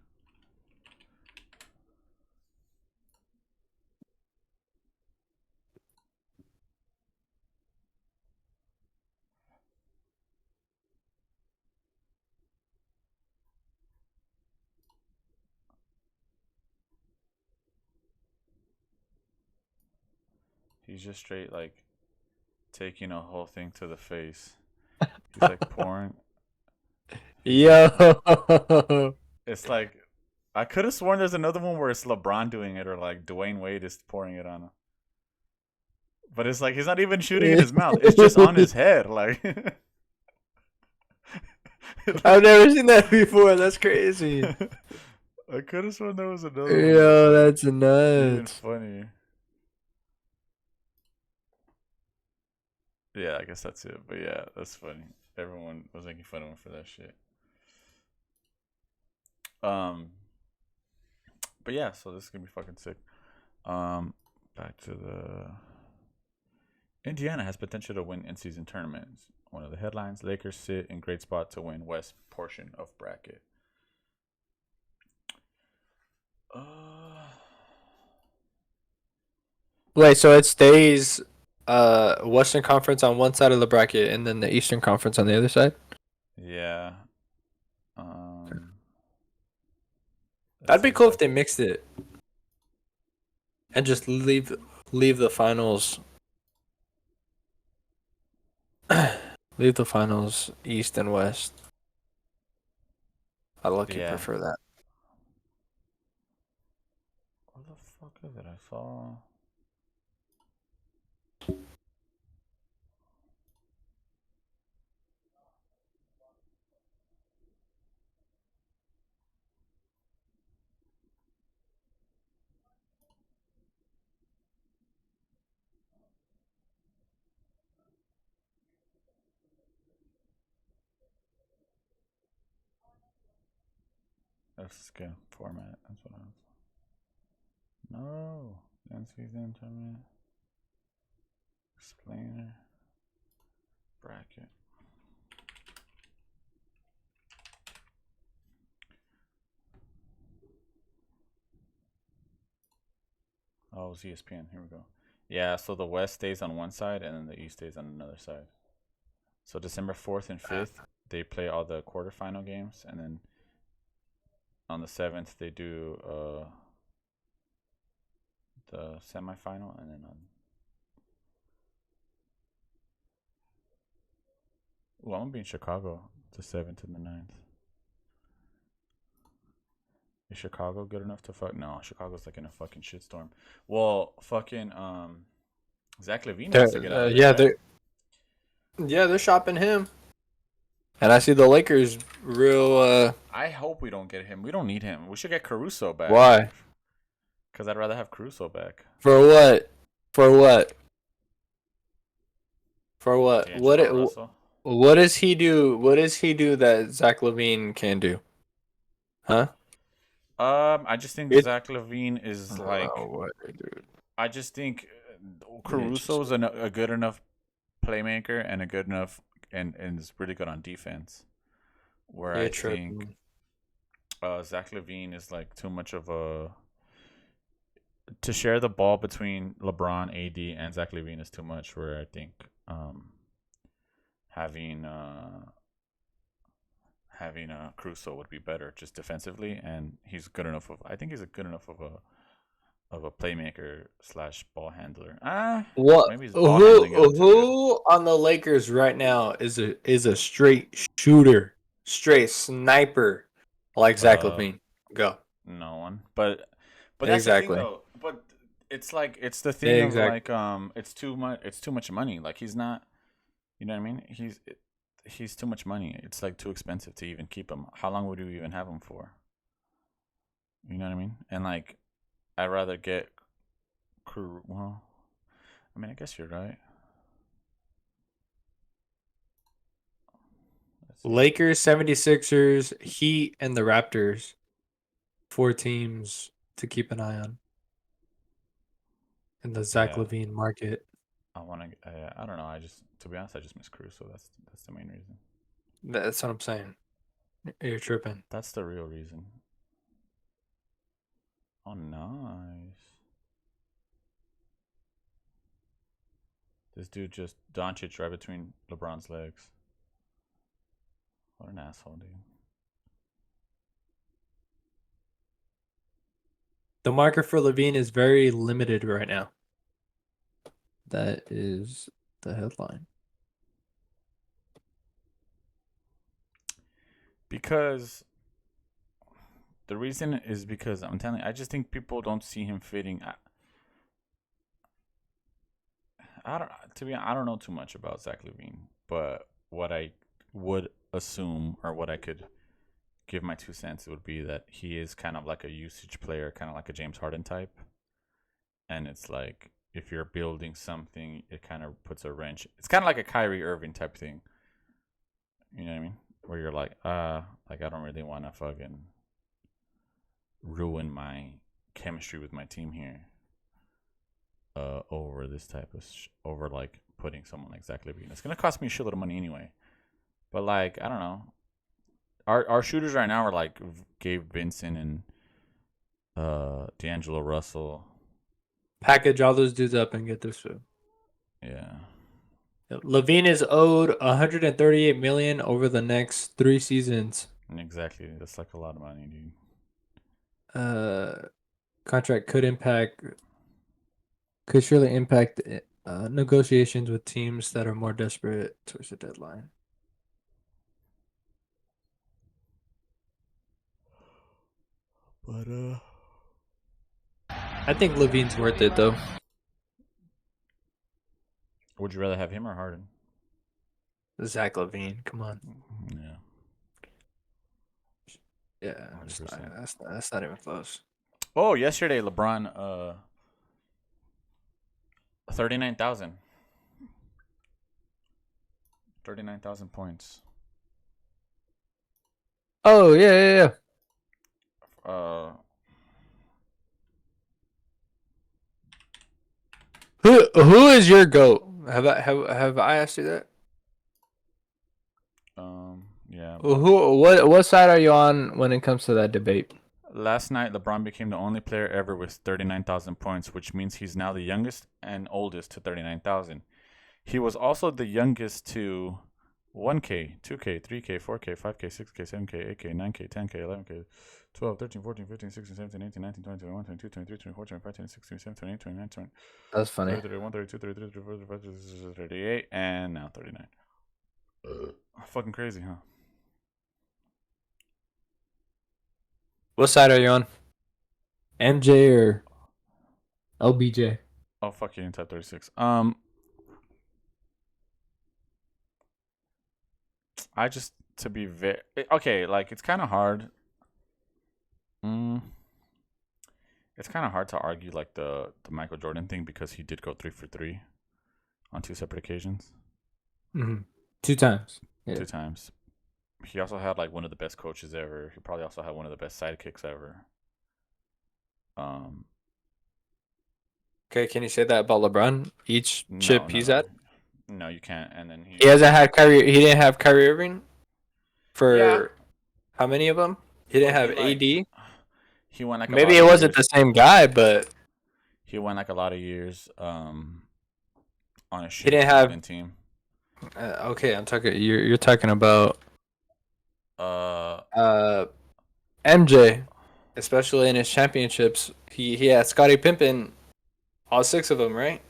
He's just straight like taking a whole thing to the face. He's like pouring. Yo. It's like I could have sworn there's another one where it's LeBron doing it or like Dwayne Wade is pouring it on him. But it's like he's not even shooting in his mouth. It's just on his head. Like I've never seen that before. That's crazy. I could have sworn there was another one. Yo, that's Even nuts. funny. Yeah, I guess that's it. But yeah, that's funny. Everyone was making fun of him for that shit. But yeah, so this is gonna be fucking sick. Back to the Indiana has potential to win in-season tournaments. One of the headlines: Lakers sit in great spot to win West portion of bracket. Wait, so it stays Western Conference on one side of the bracket and then the Eastern Conference on the other side? Yeah. That'd be cool if they mixed it. And just leave the finals. Leave the finals East and West. I lucky Yeah. prefer that. What the fuck is it? I saw. Let's get format. That's what I was. No. Season tournament. Explainer. Bracket. Oh, it's ESPN. Here we go. Yeah, so the West stays on one side and then the East stays on another side. So December 4th and 5th, they play all the quarterfinal games, and then on the 7th they do the semifinal, and then on. Ooh, I'm gonna be in Chicago the 7th and the 9th. Is Chicago good enough to fuck? No, Chicago's like in a fucking shitstorm. Well, fucking Zach LaVine has to get out of there. They're shopping him. And I see the Lakers real. I hope we don't get him. We don't need him. We should get Caruso back. Why? Because I'd rather have Caruso back. For what? For what? For what? What does he do? What does he do that Zach LaVine can do? Huh? I just think Zach LaVine is like. What, dude? I just think Caruso's a good enough playmaker and a good enough and is really good on defense. Where I think Zach LaVine is like too much of a to share the ball between LeBron, AD, and Zach LaVine is too much. Where I think having Caruso would be better just defensively, and he's good enough of. I think he's a good enough of a playmaker / ball handler. What? Maybe Who on the Lakers right now is a straight shooter, straight sniper like Zach LaVine? Go. No one, but that's exactly. The thing, though. But it's like it's the thing of like it's too much money. Like he's not, you know what I mean? He's too much money. It's like too expensive to even keep him. How long would you even have him for? You know what I mean? And like, I'd rather get well, I mean, I guess you're right. Lakers, 76ers, Heat, and the Raptors. 4 teams to keep an eye on in the Zach LaVine market. I don't know. To be honest, I just miss Caruso. That's the main reason. That's what I'm saying. You're tripping. That's the real reason. Oh, nice. This dude just Doncic right between LeBron's legs. What an asshole, dude. The market for LaVine is very limited right now. That is the headline. Because the reason is because I'm telling you, I just think people don't see him fitting. I don't know too much about Zach LaVine, but what I would assume or what I could give my 2 cents would be that he is kind of like a usage player, kind of like a James Harden type. And it's like if you're building something, it kind of puts a wrench. It's kind of like a Kyrie Irving type thing. You know what I mean? Where you're like I don't really want to fucking ruin my chemistry with my team here. Over this type of over like putting someone like Zach LaVine. It's gonna cost me a shitload of money anyway. But like I don't know, our shooters right now are like Gabe Vincent and D'Angelo Russell. Package all those dudes up and get this food. Yeah. LaVine is owed $138 million over the next 3 seasons. Exactly, that's like a lot of money, dude. Contract could surely impact Negotiations with teams that are more desperate towards the deadline. But I think Levine's worth it though. would you rather have him or Harden? Zach Levine, come on. Yeah. Yeah, that's not even close. Oh, yesterday LeBron 39,000. 39,000 points. Oh yeah. Who is your GOAT? Have I asked you that? Yeah. What side are you on when it comes to that debate? Last night, LeBron became the only player ever with 39,000 points, which means he's now the youngest and oldest to 39,000. He was also the youngest to 1K, 2K, 3K, 4K, 5K, 6K, 7K, 8K, 9K, 10K, 11K, 12, 13, 14, 15, 16, 17, 18, 19, 20, 21, 22, 23, 24, 25, 26, 27, 28, 29, 30. That's funny. 30, 31, 32, 33, 34, 35, 38, and now 39. Fucking crazy, huh? What side are you on? MJ or LBJ? Oh, fuck you, inside 36. I just, to be very... Okay, like, it's kind of hard. It's kind of hard to argue, like, the Michael Jordan thing because he did go 3 for 3 on 2 separate occasions. Mm-hmm. 2 times. Yeah. 2 times. He also had, like, one of the best coaches ever. He probably also had one of the best sidekicks ever. Okay, can you say that about LeBron? Each chip he's at? No, you can't. And then he hasn't had Kyrie. He didn't have Kyrie Irving for how many of them? He didn't have AD. He went like maybe it wasn't the same guy, but he went like a lot of years on a shitty he didn't have team. Okay, I'm talking. You're talking about MJ, especially in his championships. He had Scottie Pippen, all 6 of them, right?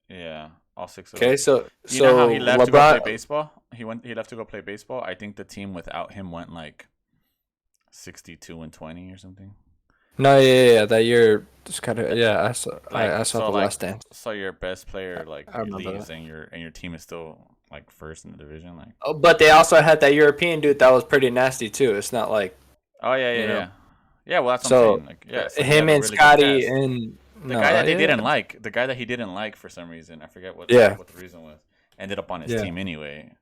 Yeah, all 6 of them. Okay, so you know how he left to go play baseball? He left to go play baseball. I think the team without him went like 62-20 or something. No, yeah, that year just kind of I saw the Last Dance. So your best player like leaves and your team is still like first in the division, like. Oh, but they also had that European dude that was pretty nasty too. It's not like. Oh yeah. Well, that's what I'm saying. Like, yeah, so him and really Scotty and the guy that they didn't like, the guy that he didn't like for some reason, I forget what the reason was, ended up on his team anyway.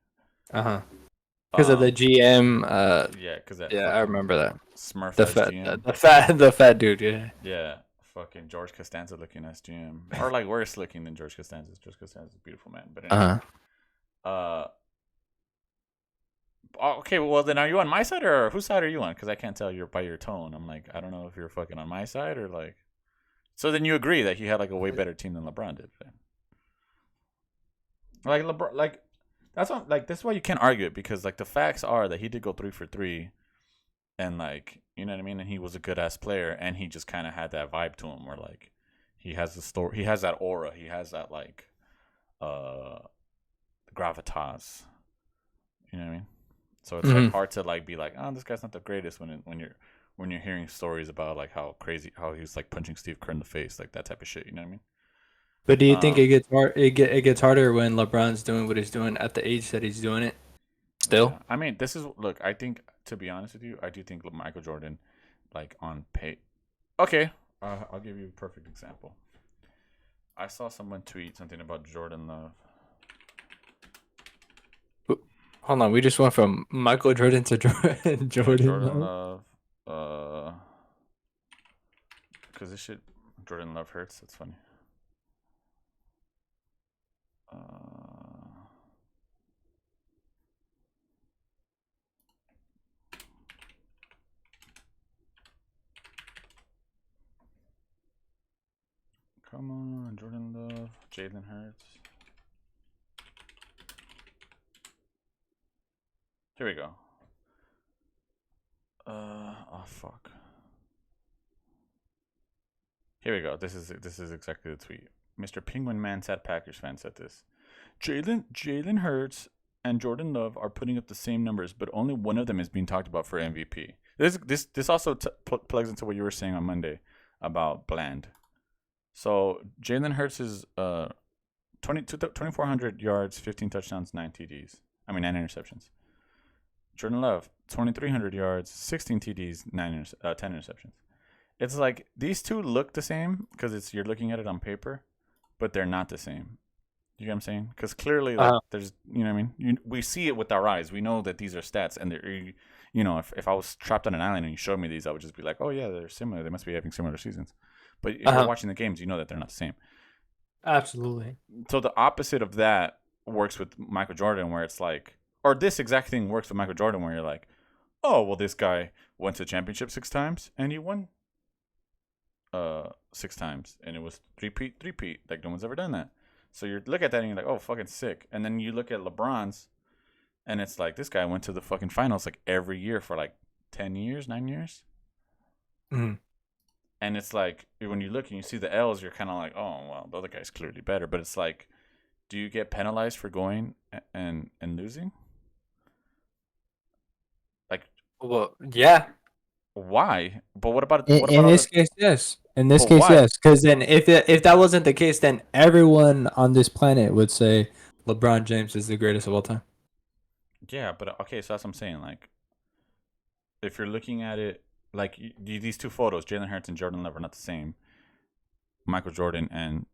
Because of the GM. I remember that. Smurf GM. The fat dude. Yeah. Yeah, fucking George Costanza looking as GM, or like worse looking than George Costanza. George Costanza is a beautiful man, but anyway. Okay, well then, are you on my side or whose side are you on? Because I can't tell you by your tone. I'm like, I don't know if you're fucking on my side or like. So then you agree that he had like a way better team than LeBron did. Then. Like LeBron, like that's what, like this is why you can't argue it, because like the facts are that he did go 3 for 3, and like, you know what I mean, and he was a good ass player, and he just kind of had that vibe to him where like he has the story, he has that aura, he has that like gravitas. You know what I mean? So it's like hard to like be like, oh, this guy's not the greatest when you're hearing stories about like how crazy, how he was like punching Steve Kerr in the face, like that type of shit. You know what I mean? But do you think it gets it gets harder when LeBron's doing what he's doing at the age that he's doing it? Still, yeah. I mean, I think, to be honest with you, I do think Michael Jordan, like on pay. Okay, I'll give you a perfect example. I saw someone tweet something about Jordan Love. Hold on, we just went from Michael Jordan to Jordan. Jordan Love. Because this shit, Jordan Love hurts. That's funny. Come on, Jordan Love, Jalen Hurts. Here we go. Oh fuck. Here we go. This is exactly the tweet. Mr. Penguin Man, sad Packers fan, said this. Jalen Hurts and Jordan Love are putting up the same numbers, but only one of them is being talked about for MVP. This also plugs into what you were saying on Monday about Bland. So Jalen Hurts is 2,400 yards, 15 touchdowns, 9 TDs. 9 interceptions. Jordan Love, 2,300 yards, 16 TDs, 10 interceptions. It's like these two look the same because you're looking at it on paper, but they're not the same. You get what I'm saying? Because clearly, there's, you know what I mean? We see it with our eyes. We know that these are stats, and they're, you know, if I was trapped on an island and you showed me these, I would just be like, oh yeah, they're similar. They must be having similar seasons. But if you're watching the games, you know that they're not the same. Absolutely. So the opposite of that works with Michael Jordan, where it's like, or this exact thing works with Michael Jordan, where you're like, oh well, this guy went to the championship 6 times and he won 6 times, and it was three-peat. Like no one's ever done that. So you look at that and you're like, oh, fucking sick. And then you look at LeBron's, and it's like this guy went to the fucking finals like every year for like 10 years, 9 years. Mm-hmm. And it's like when you look and you see the L's, you're kind of like, oh, well, the other guy's clearly better. But it's like, do you get penalized for going and losing? Like, well, yeah. Why? But what about in this case? Yes. In this case, why? yes. Because then, if that wasn't the case, then everyone on this planet would say LeBron James is the greatest of all time. Yeah, but okay, so that's what I'm saying. Like, if you're looking at it, like these two photos, Jalen Hurts and Jordan Love are not the same. Michael Jordan and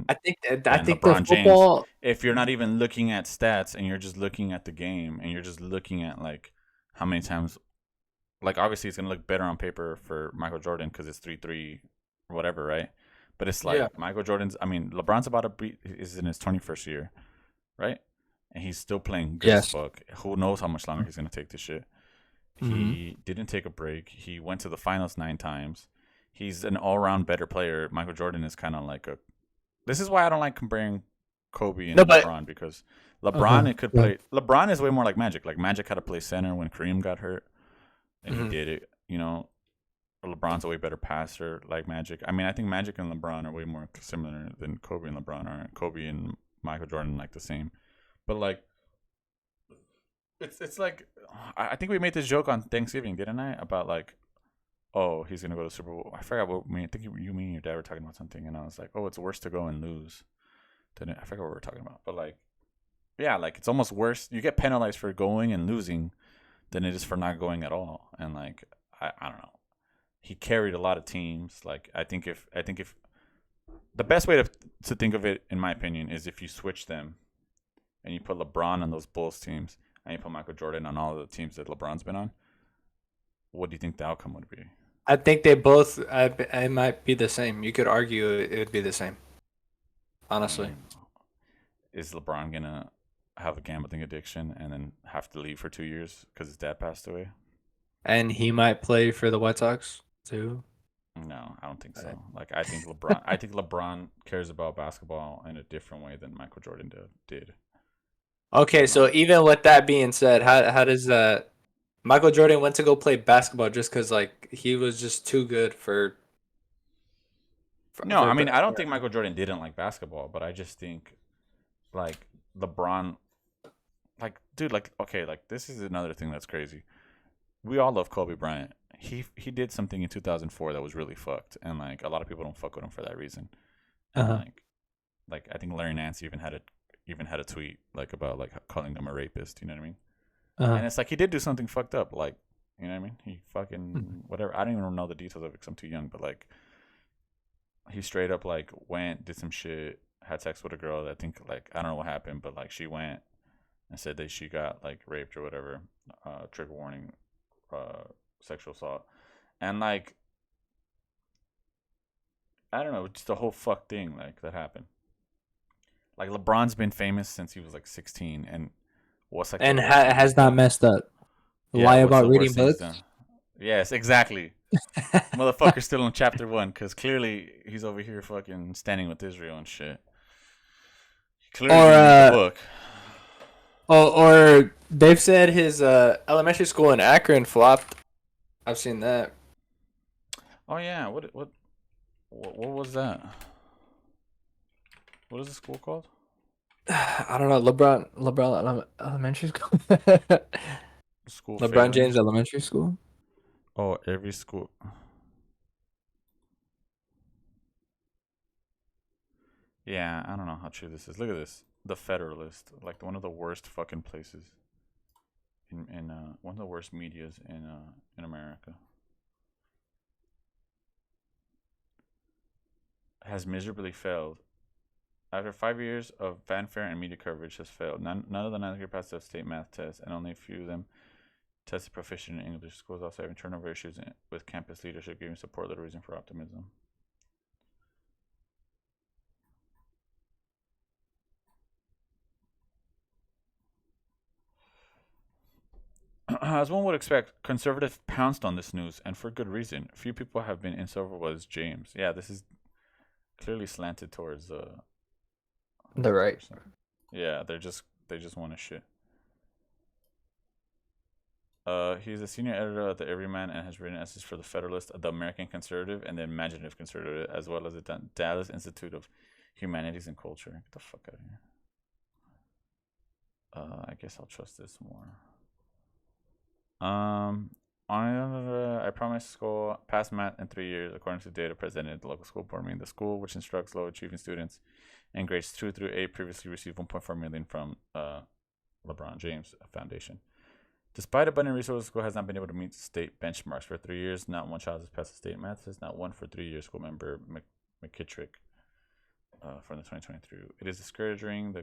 I think LeBron the football. James. If you're not even looking at stats and you're just looking at the game and you're just looking at like how many times, like obviously it's gonna look better on paper for Michael Jordan because it's 3-3, whatever, right? But it's like Michael Jordan's. LeBron's is in his 21st year, right? And he's still playing good as fuck. Who knows how much longer he's gonna take this shit? He didn't take a break. He went to the finals 9 times. He's an all-around better player. Michael Jordan is kind of like a. This is why I don't like comparing Kobe and LeBron, because LeBron could play. LeBron is way more like Magic. Like Magic had to play center when Kareem got hurt, and he did it. You know, LeBron's a way better passer like Magic. I think Magic and LeBron are way more similar than Kobe and LeBron are. Kobe and Michael Jordan like the same, but like. It's like I think we made this joke on Thanksgiving, didn't I? About like, oh, he's gonna go to the Super Bowl. I forgot what I think you, me, and your dad were talking about something, and I was like, oh, it's worse to go and lose than I forgot what we were talking about. But like, yeah, like it's almost worse. You get penalized for going and losing than it is for not going at all. And like, I don't know. He carried a lot of teams. Like I think if the best way to think of it, in my opinion, is if you switch them and you put LeBron on those Bulls teams. And you put Michael Jordan on all of the teams that LeBron's been on, what do you think the outcome would be? I think they both. It might be the same. You could argue it would be the same. Honestly, is LeBron gonna have a gambling addiction and then have to leave for 2 years because his dad passed away? And he might play for the White Sox too. No, I don't think so. Like I think LeBron cares about basketball in a different way than Michael Jordan did. Okay, so even with that being said, how does that? Michael Jordan went to go play basketball just because like he was just too good for. No, I don't think Michael Jordan didn't like basketball, but I just think, like LeBron, like dude, like okay, like this is another thing that's crazy. We all love Kobe Bryant. He did something in 2004 that was really fucked, and like a lot of people don't fuck with him for that reason. And like I think Larry Nance even had a tweet like about like calling him a rapist, you know what I mean? And it's like he did do something fucked up, like you know what I mean? He fucking whatever. I don't even know the details of it because I'm too young, but like he straight up like did some shit, had sex with a girl that I think like I don't know what happened, but like she went and said that she got like raped or whatever, trigger warning, sexual assault, and like I don't know, just the whole fuck thing like that happened. Like LeBron's been famous since he was like 16, and what's like has not messed up. Lie about reading books. Yes, exactly. Motherfucker's still on chapter 1 because clearly he's over here fucking standing with Israel and shit. Clearly reading the book. Or they've said his elementary school in Akron flopped. I've seen that. Oh yeah, what was that? What is the school called? I don't know. LeBron Elementary School. School LeBron failing? James Elementary School. Oh, every school. Yeah, I don't know how true this is. Look at this. The Federalist, like one of the worst fucking places in one of the worst medias in America. Has miserably failed. After 5 years of fanfare and media coverage has failed. None of the 9th grade passed the state math test, and only a few of them tested proficient in English. Schools also having turnover issues with campus leadership giving support little reason for optimism. As one would expect, conservatives pounced on this news, and for good reason. Few people have been insufferable as James. Yeah, this is clearly slanted towards The right. person. Yeah, they just want to shit. He's a senior editor at the Everyman and has written essays for the Federalist, the American Conservative, and the Imaginative Conservative, as well as the Dallas Institute of Humanities and Culture. Get the fuck out of here. I guess I'll trust this more. I promised school pass math in 3 years according to data presented at the local school board meeting. The school, which instructs low achieving students in grades 2 through 8, previously received $1.4 million from LeBron James Foundation. Despite abundant resources, the school has not been able to meet state benchmarks for 3 years. Not one child has passed the state math test. Not one for 3 years. School member McKittrick from the 2023. It is discouraging.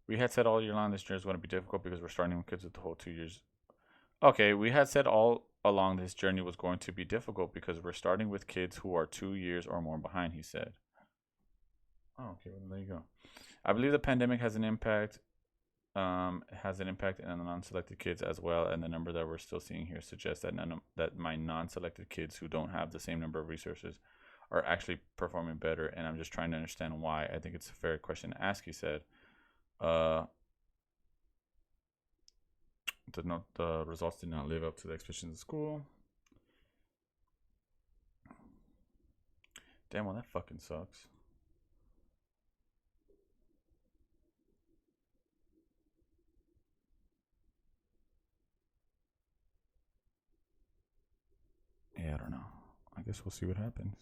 We had said all year long this journey is going to be difficult because we're starting with kids with the whole 2 years. Okay, we had said all along this journey was going to be difficult because we're starting with kids who are 2 years or more behind, he said. Oh, okay, well, there you go. I believe the pandemic has an impact. On the non-selected kids as well, and the number that we're still seeing here suggests that my non-selected kids who don't have the same number of resources are actually performing better, and I'm just trying to understand why. I think it's a fair question to ask, he said. The results did not live up to the expectations of the school. Damn, well, that fucking sucks. Yeah, I don't know. I guess we'll see what happens.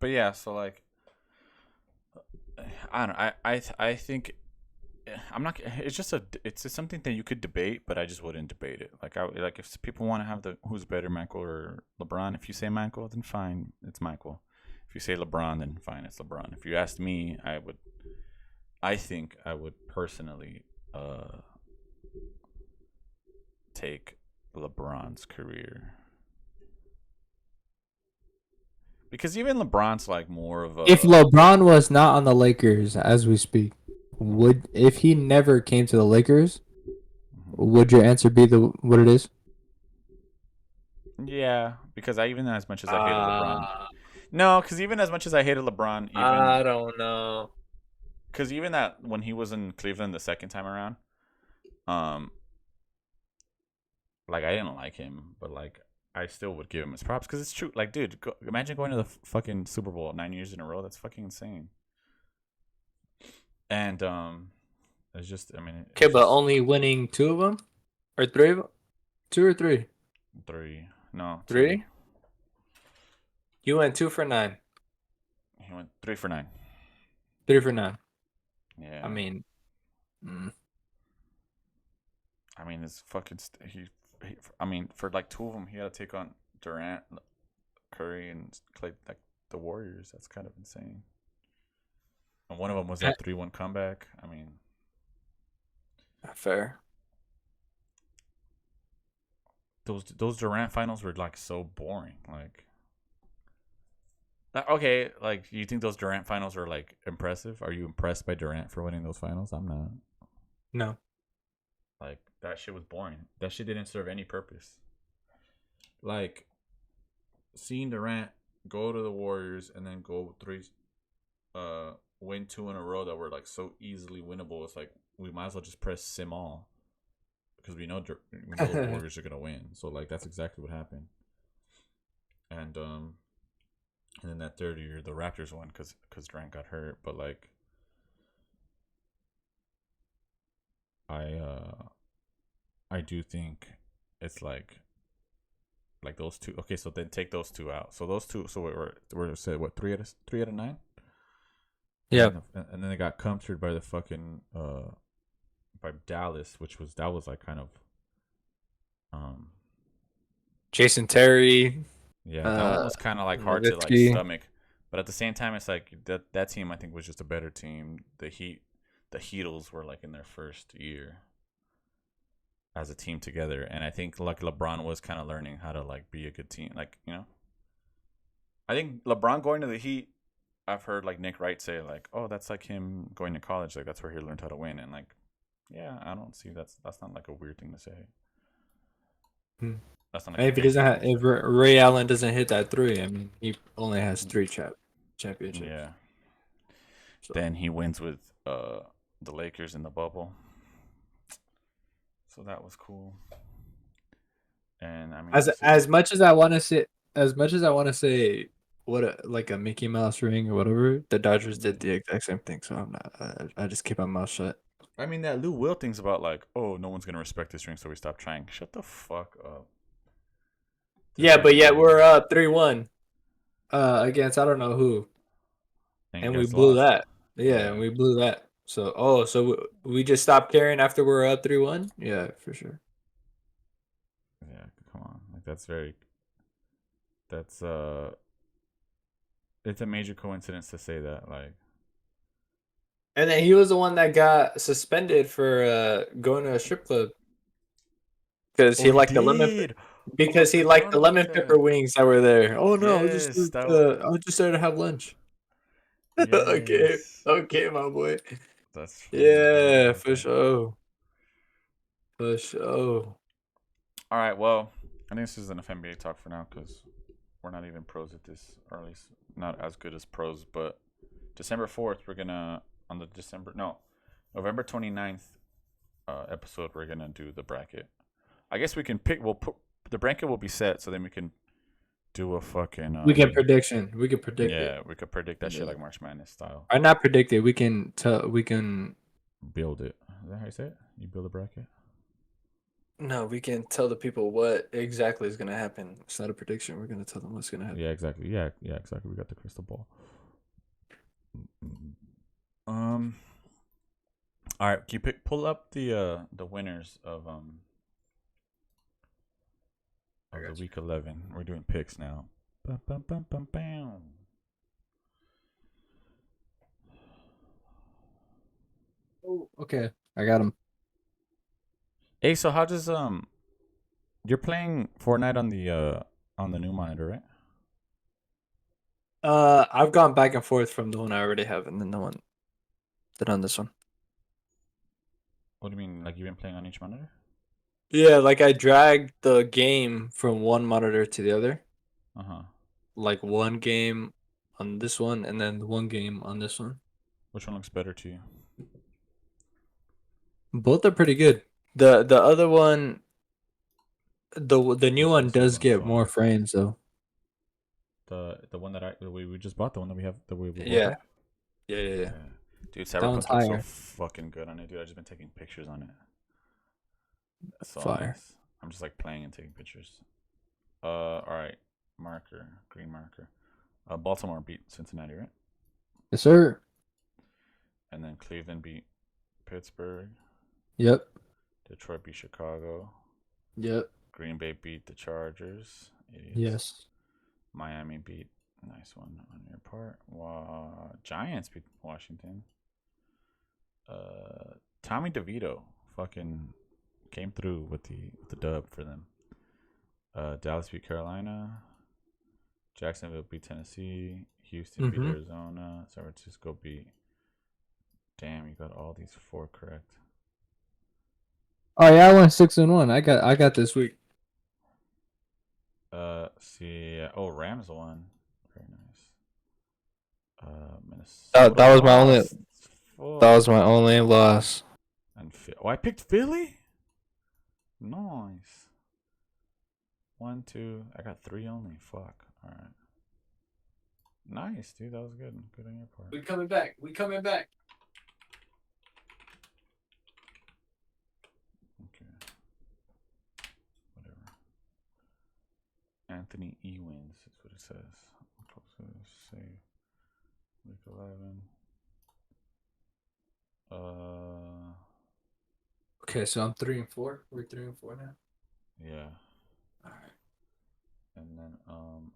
But yeah, so like, I don't know. I think I'm not. It's just it's something that you could debate, but I just wouldn't debate it. Like if people want to have the who's better, Michael or LeBron. If you say Michael, then fine, it's Michael. If you say LeBron, then fine, it's LeBron. If you asked me, I think I would personally take LeBron's career. Because even LeBron's like more of a... If LeBron was not on the Lakers as we speak, if he never came to the Lakers, would your answer be what it is? Yeah, because even as much as I hated LeBron... No, because even as much as I hated LeBron... I don't know. Because even that when he was in Cleveland the second time around, like I didn't like him, but like I still would give him his props because it's true. Like, dude, imagine going to the fucking Super Bowl 9 years in a row. That's fucking insane. And it's just, I mean, Okay, but only winning 2 of them, or 3 of them, 2 or 3. 3, no, 3. 2. You went 2 for 9. He went 3 for 9. 3 for 9. Yeah. I mean, it's fucking. I mean, for like 2 of them, he had to take on Durant, Curry, and Clay, like the Warriors. That's kind of insane. And one of them was that 3-1 comeback. I mean, fair. Those Durant finals were like so boring. Like, okay, like you think those Durant finals are like impressive? Are you impressed by Durant for winning those finals? I'm not. No. Like, that shit was boring. That shit didn't serve any purpose. Like, seeing Durant go to the Warriors and then go 3, win 2 in a row that were like so easily winnable. It's like we might as well just press sim all because we know the Warriors are gonna win. So like that's exactly what happened. and then that third year the Raptors won because Durant got hurt. But like, I do think it's like those two. Okay, so then take those two out. So those two. So we're said what 3 out of 9. Yeah. And then they got comforted by the fucking by Dallas, that was like kind of Jason Terry. yeah, that one was kind of like hard to like Nowitzki. stomach. But at the same time, it's like that team I think was just a better team. The Heatles were like in their first year as a team together, and I think like LeBron was kind of learning how to like be a good team. Like, you know, I think LeBron going to the Heat, I've heard like Nick Wright say like, oh, that's like him going to college. Like that's where he learned how to win. And like, yeah, I don't see that's not like a weird thing to say. That's not like If Ray Allen doesn't hit that 3, I mean, he only has 3 championships. Yeah. So. Then he wins with the Lakers in the bubble. So that was cool. And I mean, as much as I want to say what like a Mickey Mouse ring or whatever, the Dodgers did the exact same thing. So I'm not. I just keep my mouth shut. I mean, that Lou Will thing's about like, oh, no one's gonna respect this ring, so we stop trying. Shut the fuck up. Yeah, but yet we're up 3-1 against I don't know who, and we blew that. Yeah, and we blew that. So so we just stopped caring after we're up 3-1. Yeah, for sure. Yeah, come on, like that's it's a major coincidence to say that, like. And then he was the one that got suspended for going to a strip club because he liked the lemon. Because he liked the lemon pepper wings that were there. Oh no, I was just there to have lunch. Yes. Okay, my boy. That's funny, yeah, for sure. For sure. All right, well, I think this is enough NBA talk for now because we're not even pros at this, or at least not as good as pros. But December 4th, we're gonna November 29th episode, we're gonna do the bracket. I guess we can pick. The bracket will be set, so then we can do a fucking. We can predict it. Yeah, we could predict that shit like March Madness style. Or not predict it. We can tell. We can build it. Is that how you say it? You build a bracket. No, we can tell the people what exactly is gonna happen. It's not a prediction. We're gonna tell them what's gonna happen. Yeah, exactly. Yeah, exactly. We got the crystal ball. All right, can you pull up the winners of the week 11. We're doing picks now. Bum, bum, bum, bum, bam. Oh, okay. I got him. Hey, so how does you're playing Fortnite on the new monitor, right? I've gone back and forth from the one I already have and then on this one. What do you mean? Like you've been playing on each monitor? Yeah, like I dragged the game from one monitor to the other. Like one game on this one and then one game on this one. Which one looks better to you? Both are pretty good. The other one, the new one does get more frames though. The one that we just bought, the one that we have Yeah. Yeah. Dude, Cyberpunk looks so fucking good on it, dude. I've just been taking pictures on it. That's so fire. Nice. I'm just like playing and taking pictures. All right, green marker. Baltimore beat Cincinnati, right? Yes, sir. And then Cleveland beat Pittsburgh. Yep. Detroit beat Chicago. Yep. Green Bay beat the Chargers. Idiots. Yes. Miami beat. Nice one on your part. Giants beat Washington. Tommy DeVito fucking came through with the dub for them. Dallas beat Carolina. Jacksonville beat Tennessee. Houston beat Arizona. San Francisco beat. Damn, you got all these 4 correct. Oh yeah, I went 6-1. I got this week. Rams won. Very nice. Minnesota. That was my only. That was my only loss. And I picked Philly. Nice. 1, 2. I got 3 only. Fuck. Nice, dude. That was good. Good on your part. We coming back. We coming back. Okay. Whatever. Anthony E wins. That's what it says. I'm supposed to say week 11. Okay, so I'm 3-4. We're 3-4 now. Yeah. All right. And then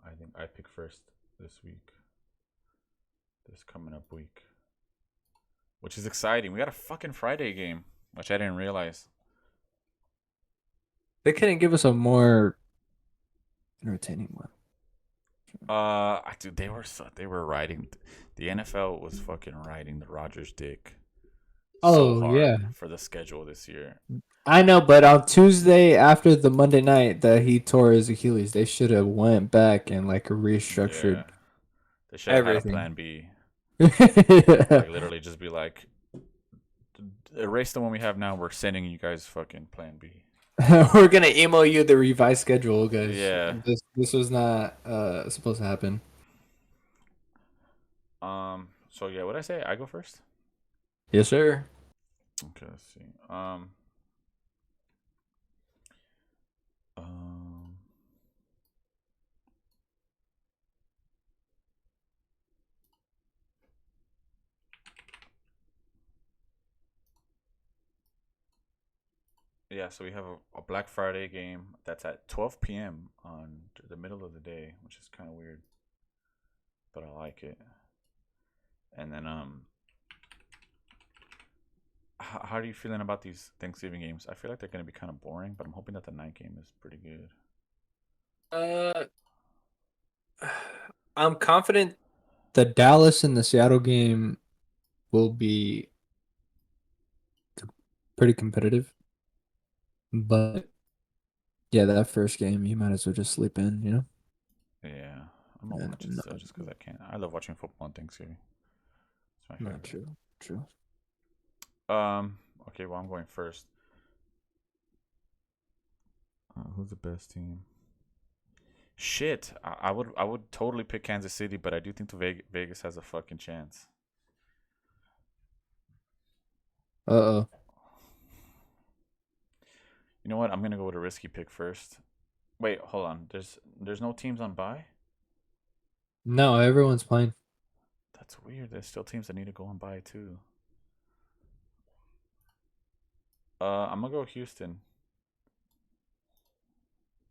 I think I pick first this week. This coming up week. Which is exciting. We got a fucking Friday game, which I didn't realize. They couldn't give us a more entertaining one. Dude, they were riding. The NFL was fucking riding the Rodgers dick. So hard yeah. for the schedule this year. I know, but on Tuesday after the Monday night that he tore his Achilles, they should have went back and like restructured Yeah. They should have had a everything. plan B. Like literally just be like, erase the one we have now. We're sending you guys fucking plan B. We're gonna email you the revised schedule, guys. Yeah. This was not supposed to happen. So yeah, what'd I say? I go first? Yes, sir. Okay, let's see. Yeah, so we have a Black Friday game that's at 12 p.m. on the middle of the day, which is kind of weird, but I like it. And then how are you feeling about these Thanksgiving games? I feel like they're going to be kind of boring, but I'm hoping that the night game is pretty good. I'm confident the Dallas and the Seattle game will be pretty competitive. But yeah, that first game, you might as well just sleep in, you know? Yeah, I'm gonna watch it still just because I can. I love watching football on Thanksgiving. It's my favorite. True. Okay, well I'm going first. Who's the best team? Shit, I would totally pick Kansas City, but I do think the Vegas has a fucking chance. Uh-oh. You know what? I'm gonna go with a risky pick first. Wait, hold on. There's no teams on bye? No, everyone's playing. That's weird. There's still teams that need to go on bye too. I'm gonna go Houston.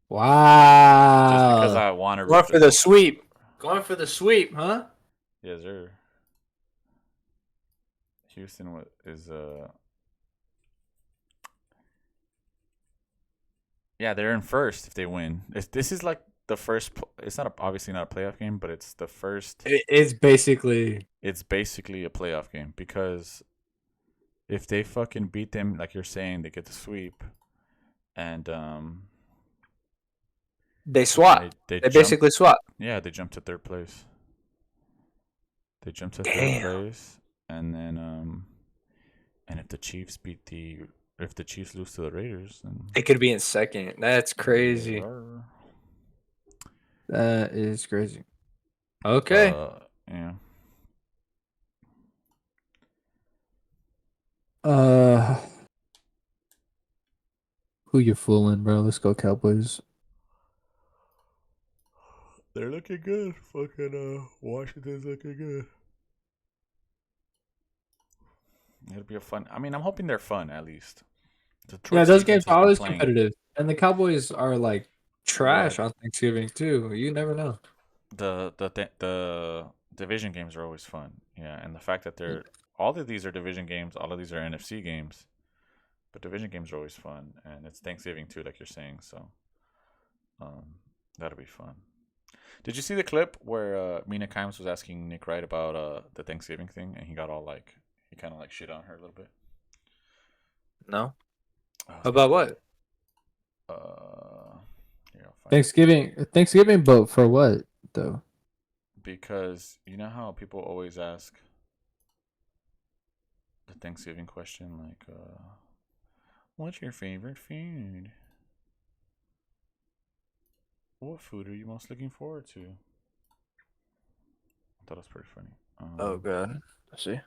Wow. Just because I want to Going for the sweep. Going for the sweep, huh? Yes, sir. Houston is yeah, they're in first if they win. This is like the first. It's not obviously not a playoff game, but it's the first. It's basically a playoff game because if they fucking beat them, like you're saying, they get the sweep, and they swap. They basically swap. Yeah, they jump to third place. They jump to Damn. third place, and then and if the Chiefs lose to the Raiders, then They could be in second. That's crazy. That is crazy. Okay. Yeah. Who you fooling, bro? Let's go Cowboys. They're looking good. Fucking Washington's looking good. It'll be a fun. I mean, I'm hoping they're fun at least. Yeah, those games are always competitive, and the Cowboys are like trash on Thanksgiving too. You never know. The division games are always fun. Yeah, and the fact that all of these are division games, all of these are NFC games, but division games are always fun, and it's Thanksgiving too, like you're saying. So, that'll be fun. Did you see the clip where Mina Kimes was asking Nick Wright about the Thanksgiving thing, and he got all like he kind of like shit on her a little bit? No. About what? Thanksgiving, but for what though? Because you know how people always ask the Thanksgiving question, like, what's your favorite food? What food are you most looking forward to? thought it was pretty funny. Oh god. Let's see.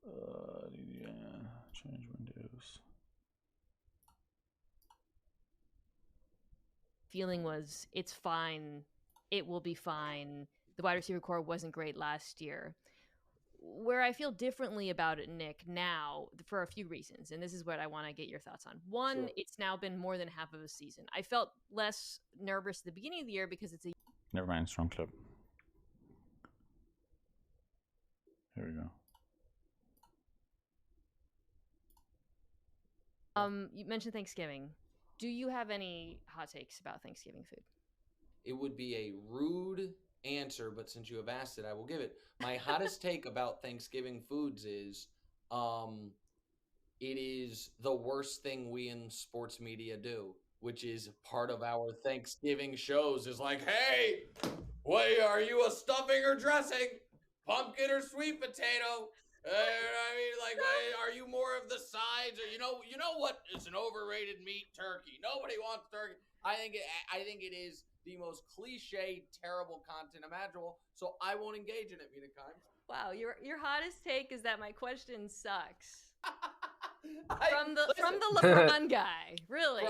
Yeah, change windows. Feeling was, it's fine. It will be fine. The wide receiver core wasn't great last year. Where I feel differently about it, Nick, now, for a few reasons, and this is what I want to get your thoughts on. One, sure. It's now been more than half of a season. I felt less nervous at the beginning of the year because it's a... Never mind, strong club. Here we go. You mentioned Thanksgiving. Do you have any hot takes about Thanksgiving food? It would be a rude answer, but since you have asked it, I will give it. My hottest take about Thanksgiving foods is it is the worst thing we in sports media do, which is part of our Thanksgiving shows is like, hey, wait, are you a stuffing or dressing? Pumpkin or sweet potato? I mean, like, are you more of the sides? Or you know what is an overrated meat? Turkey. Nobody wants turkey. I think it is the most cliche, terrible content imaginable. So I won't engage in it, Mina Kimes. Wow, your hottest take is that my question sucks. From the LeBron guy, really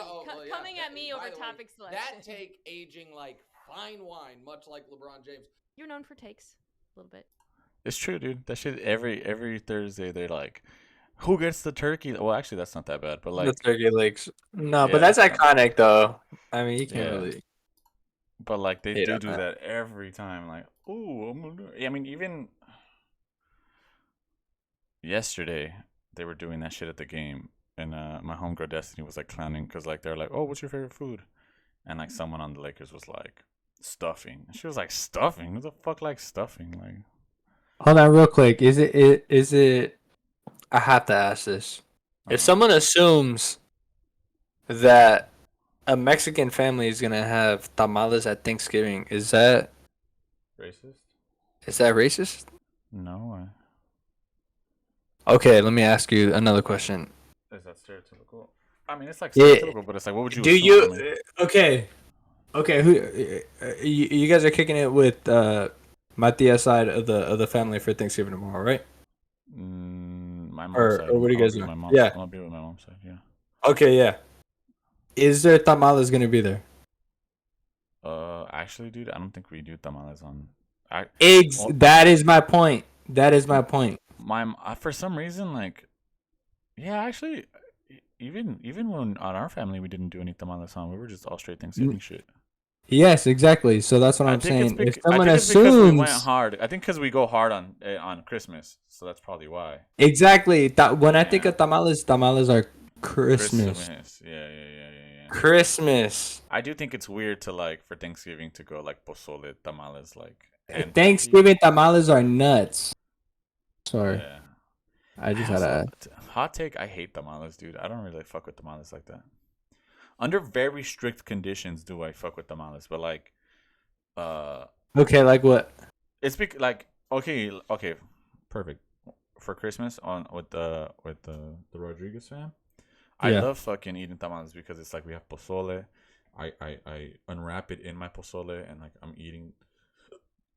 coming at me over topic selection. That take aging like fine wine, much like LeBron James. You're known for takes a little bit. It's true, dude. That shit every Thursday they're like, who gets the turkey? Well, actually, that's not that bad, but like the turkey legs. No, yeah, but that's iconic though. I mean, you can't really. But like they do that every time. Like, ooh, I mean, even yesterday they were doing that shit at the game, and my homegirl Destiny was like clowning because like they're like, oh, what's your favorite food? And like someone on the Lakers was like, stuffing. And she was like, stuffing? Who the fuck likes stuffing? Like. Hold on, real quick. Is it? I have to ask this. If someone assumes that a Mexican family is gonna have tamales at Thanksgiving, is that racist? Is that racist? No. Okay, let me ask you another question. Is that stereotypical? I mean, it's like stereotypical, but it's like, what would you? Do you? Okay. Who? You guys are kicking it with Matia's side of the family for Thanksgiving tomorrow, right? My mom's or side. Or what do you guys do? Yeah. I'll be with my mom's side. Yeah. Okay. Yeah. Is there tamales gonna be there? Actually, dude, I don't think we do tamales on. That is my point. For some reason, like, yeah, actually, even when on our family we didn't do any tamales on, we were just all straight Thanksgiving shit. Yes, exactly. So that's what I'm saying. If someone assumes, because we went hard. I think because we go hard on Christmas, so that's probably why. Exactly. When I think of tamales are Christmas. Yeah. Christmas. I do think it's weird to like for Thanksgiving to go like pozole tamales like. Thanksgiving tamales are nuts. Sorry. Yeah. I just had a hot take. I hate tamales, dude. I don't really fuck with tamales like that. Under very strict conditions do I fuck with tamales, but like okay, like what? It's like okay, perfect. For Christmas with the Rodriguez fam. I love fucking eating tamales because it's like we have pozole. I unwrap it in my pozole and like I'm eating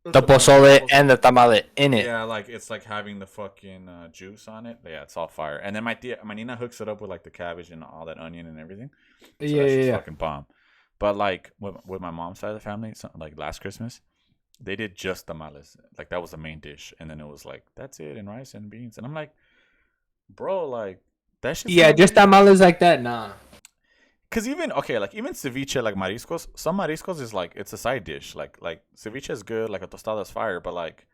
the pozole and the tamale in it. Yeah, like it's like having the fucking juice on it. But yeah, it's all fire. And then my Nina hooks it up with like the cabbage and all that onion and everything. So yeah. Fucking bomb. But like with my mom's side of the family, like last Christmas, they did just tamales. Like that was the main dish, and then it was like that's it, and rice and beans. And I'm like, bro, like that shit. Yeah, just tamales like that, nah. Cause even ceviche like mariscos, some mariscos is like it's a side dish. Like ceviche is good, like a tostada is fire, but like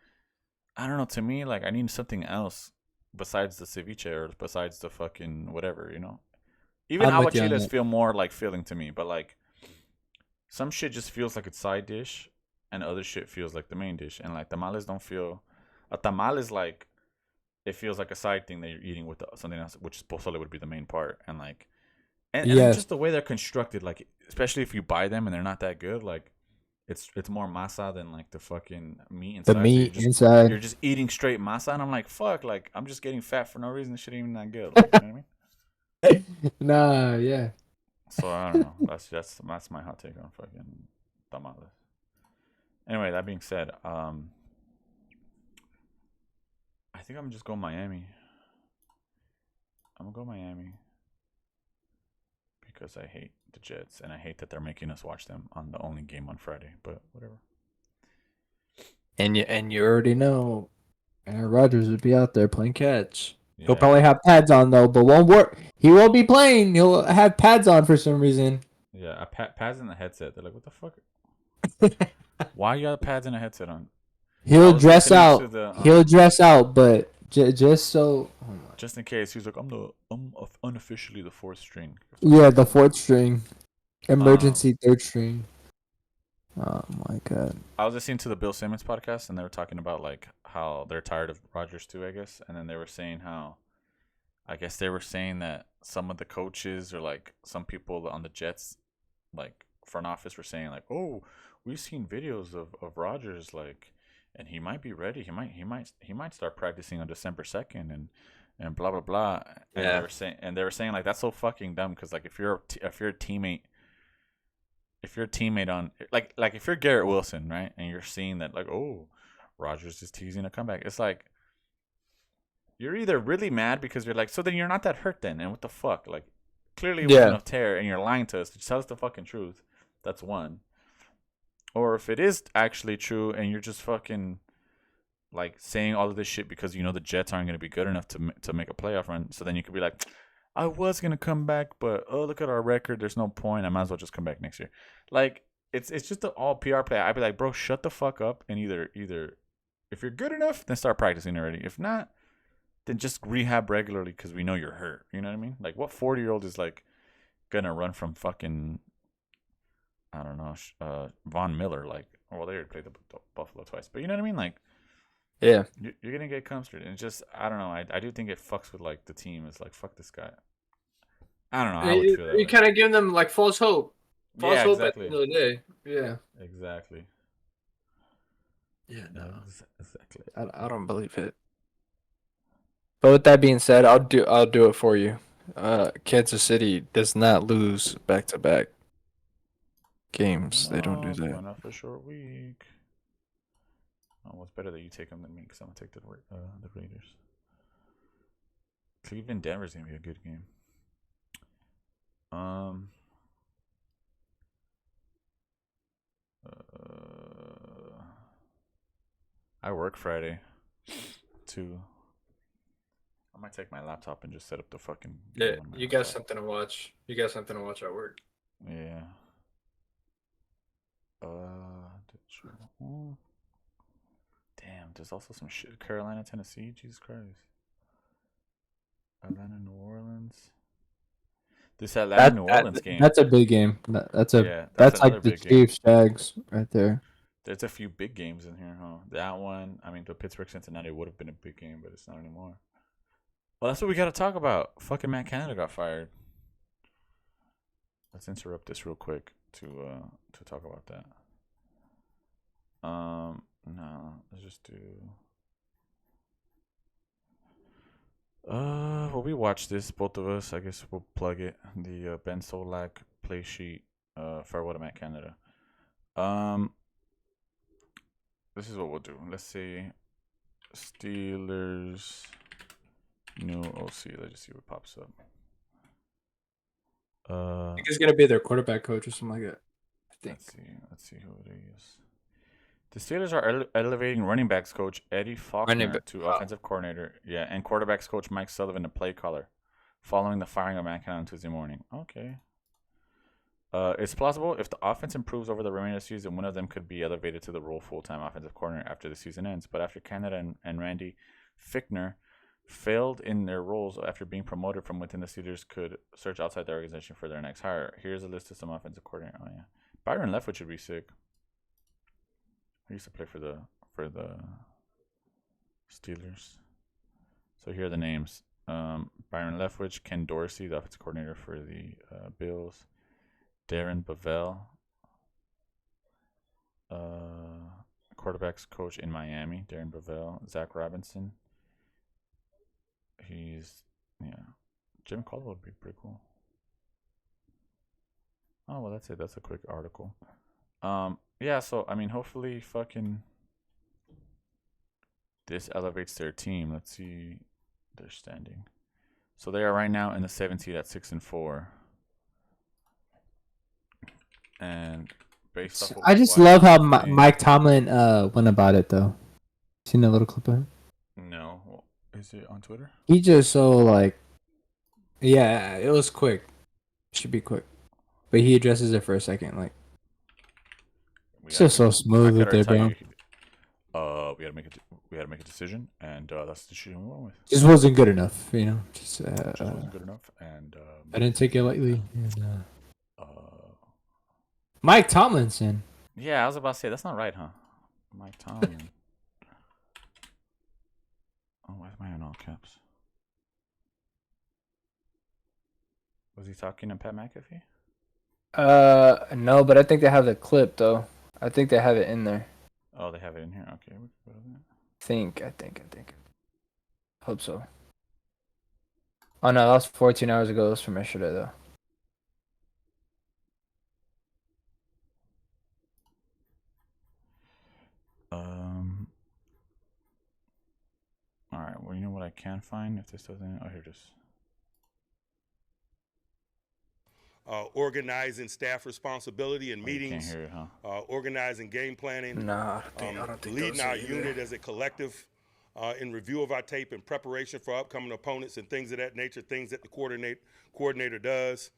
I don't know. To me, like I need something else besides the ceviche or besides the fucking whatever, you know. Even aguachiles feel more like filling to me, but like some shit just feels like it's side dish, and other shit feels like the main dish. And like tamales don't feel. A tamal is like it feels like a side thing that you're eating with something else, which is pozole would be the main part, and like. And just the way they're constructed, like especially if you buy them and they're not that good, like it's more masa than like the fucking meat inside. The meat inside. You're just eating straight masa, and I'm like, fuck, like I'm just getting fat for no reason. This shit ain't even that good. Like, you know what I mean? Nah, yeah. So I don't know. That's my hot take on fucking tamales. Anyway, that being said, think I'm just going Miami. I'm gonna go Miami because I hate the Jets and I hate that they're making us watch them on the only game on Friday. But whatever. And you already know, Aaron Rodgers would be out there playing catch. Yeah. He'll probably have pads on though, but won't work. He won't be playing. He'll have pads on for some reason. Yeah, pads in the headset. They're like, what the fuck? Why you got pads and a headset on? He'll dress out. He'll dress out, but just so. Just in case, he's like, I'm unofficially the fourth string. Yeah, the fourth string, emergency third string. Oh my god! I was listening to the Bill Simmons podcast, and they were talking about like how they're tired of Rodgers too, I guess. And then they were saying how, I guess they were saying that some of the coaches or like some people on the Jets, like front office, were saying like, oh, we've seen videos of Rodgers like, and he might be ready. He might start practicing on December 2nd and blah blah blah. And they were saying like that's so fucking dumb because like if you're a teammate. If you're a teammate on like if you're Garrett Wilson, right, and you're seeing that like, oh, Rodgers is teasing a comeback, it's like you're either really mad because you're like, so then you're not that hurt then, and what the fuck, like clearly it wasn't a tear and you're lying to us. Just tell us the fucking truth. That's one. Or if it is actually true and you're just fucking like saying all of this shit because you know the Jets aren't going to be good enough to make a playoff run, so then you could be like, I was gonna come back, but oh, look at our record. There's no point. I might as well just come back next year. Like it's just an all PR play. I'd be like, bro, shut the fuck up and either if you're good enough, then start practicing already. If not, then just rehab regularly because we know you're hurt. You know what I mean? Like what 40-year-old is like gonna run from fucking I don't know Von Miller? Like well, they already played the Buffalo twice, but you know what I mean? Like. Yeah, you're gonna get comforted, and it's just I don't know. I do think it fucks with like the team. It's like fuck this guy. I don't know. I would feel that you kind of give them like false hope. False hope exactly. at the end of the day. Yeah, exactly. Yeah, no, exactly. I don't believe it. But with that being said, I'll do it for you. Kansas City does not lose back-to-back games. They don't do that. Went off a short week. Oh, it's better that you take them than me because I'm gonna take the Raiders. Cleveland Denver's gonna be a good game. I work Friday too. I might take my laptop and just set up the fucking. Yeah, you got something to watch. You got something to watch at work. Yeah. Damn, there's also some shit. Carolina, Tennessee. Jesus Christ. Atlanta, New Orleans. This Atlanta, New Orleans game. That's a big game. That's like the Chiefs, Jags right there. There's a few big games in here, huh? That one, I mean, the Pittsburgh Cincinnati would have been a big game, but it's not anymore. Well, that's what we got to talk about. Fucking Matt Canada got fired. Let's interrupt this real quick to talk about that. No, let's just do. Well, we watched this, both of us. I guess we'll plug it. The Ben Solak play sheet. Farewell to Matt Canada. This is what we'll do. Let's see. Steelers new OC. Let's just see what pops up. I think he's gonna be their quarterback coach or something like that. I think. Let's see who it is. The Steelers are elevating running backs coach Eddie Faulkner to offensive coordinator. Yeah, and quarterbacks coach Mike Sullivan to play caller, following the firing of Matt Canada on Tuesday morning. Okay. It's plausible if the offense improves over the remainder of the season, one of them could be elevated to the role full-time offensive coordinator after the season ends. But after Canada and Randy Fichtner failed in their roles after being promoted from within, the Steelers could search outside the organization for their next hire. Here's a list of some offensive coordinator. Oh yeah, Byron Leftwich would be sick. He used to play for the Steelers. So here are the names: Byron Leftwich, Ken Dorsey, the offensive coordinator for the Bills, Darren Bevell, quarterbacks coach in Miami, Darren Bevell, Zach Robinson. Jim Caldwell would be pretty cool. Oh well, that's it. That's a quick article. Yeah, so I mean, hopefully, fucking this elevates their team. Let's see their standing. So they are right now in the 7th seed at 6-4. And based off I just love how Mike Tomlin went about it though. Seen a little clip of him? No. Is it on Twitter? He just so like, yeah, it was quick. Should be quick, but he addresses it for a second. Like, it's just so smooth with it, bro. We had to make a decision, and that's the decision we went with. Just wasn't good enough, you know. Just wasn't good enough, and I didn't take it lightly. And, Mike Tomlinson. Yeah, I was about to say that's not right, huh? Mike Tomlin. Oh, why am I in all caps? Was he talking to Pat McAfee? No, but I think they have the clip though. I think they have it in there. Oh, they have it in here. Okay, we can go to that. I think. Hope so. Oh no, that was 14 hours ago. It was from yesterday though. All right. Well, you know what I can find if this doesn't. Oh, here it is. Organizing staff responsibility and meetings, Can't hear it, huh? organizing game planning, Nah, I don't think leading our unit as a collective in review of our tape and preparation for upcoming opponents and things of that nature, things that the coordinator does.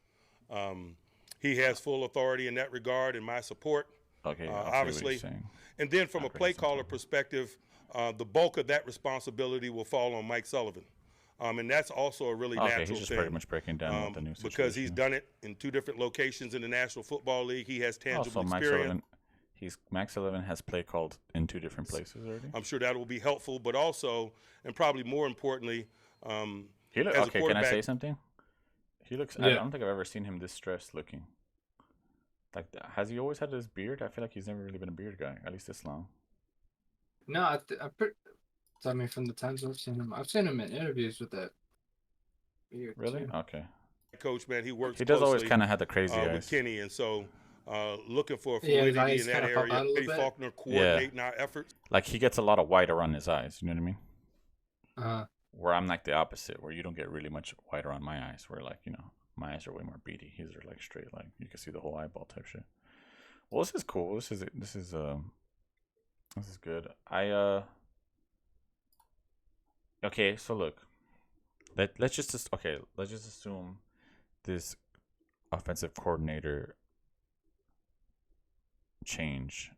He has full authority in that regard and my support, okay, obviously. And then from a play caller perspective, the bulk of that responsibility will fall on Mike Sullivan. And that's also a really natural he's just thing. pretty much breaking down what the new situation because he's done it in 2 different locations in the National Football League. He has tangible also, experience. Max Sullivan has play called in 2 different places already. I'm sure that will be helpful, but also, and probably more importantly, he look, as okay, a can I quarterback. say something? He looks. Yeah. I don't think I've ever seen him this stressed looking. Like, has he always had this beard? I feel like he's never really been a beard guy, at least this long. No, I mean, from the times I've seen him in interviews with that. Really? Okay. Coach, man, he works. He does always closely, kind of have the crazy eyes. with Kenny, and so looking for fluidity in that area. Eddie Faulkner coordinating our efforts. Like, he gets a lot of white around his eyes. You know what I mean? Uh, Where I'm like the opposite, where you don't get really much white around my eyes. Where, like, you know, my eyes are way more beady. His are like straight, like you can see the whole eyeball type shit. Well, this is cool. This is good. Okay, so look. Let's just assume this offensive coordinator change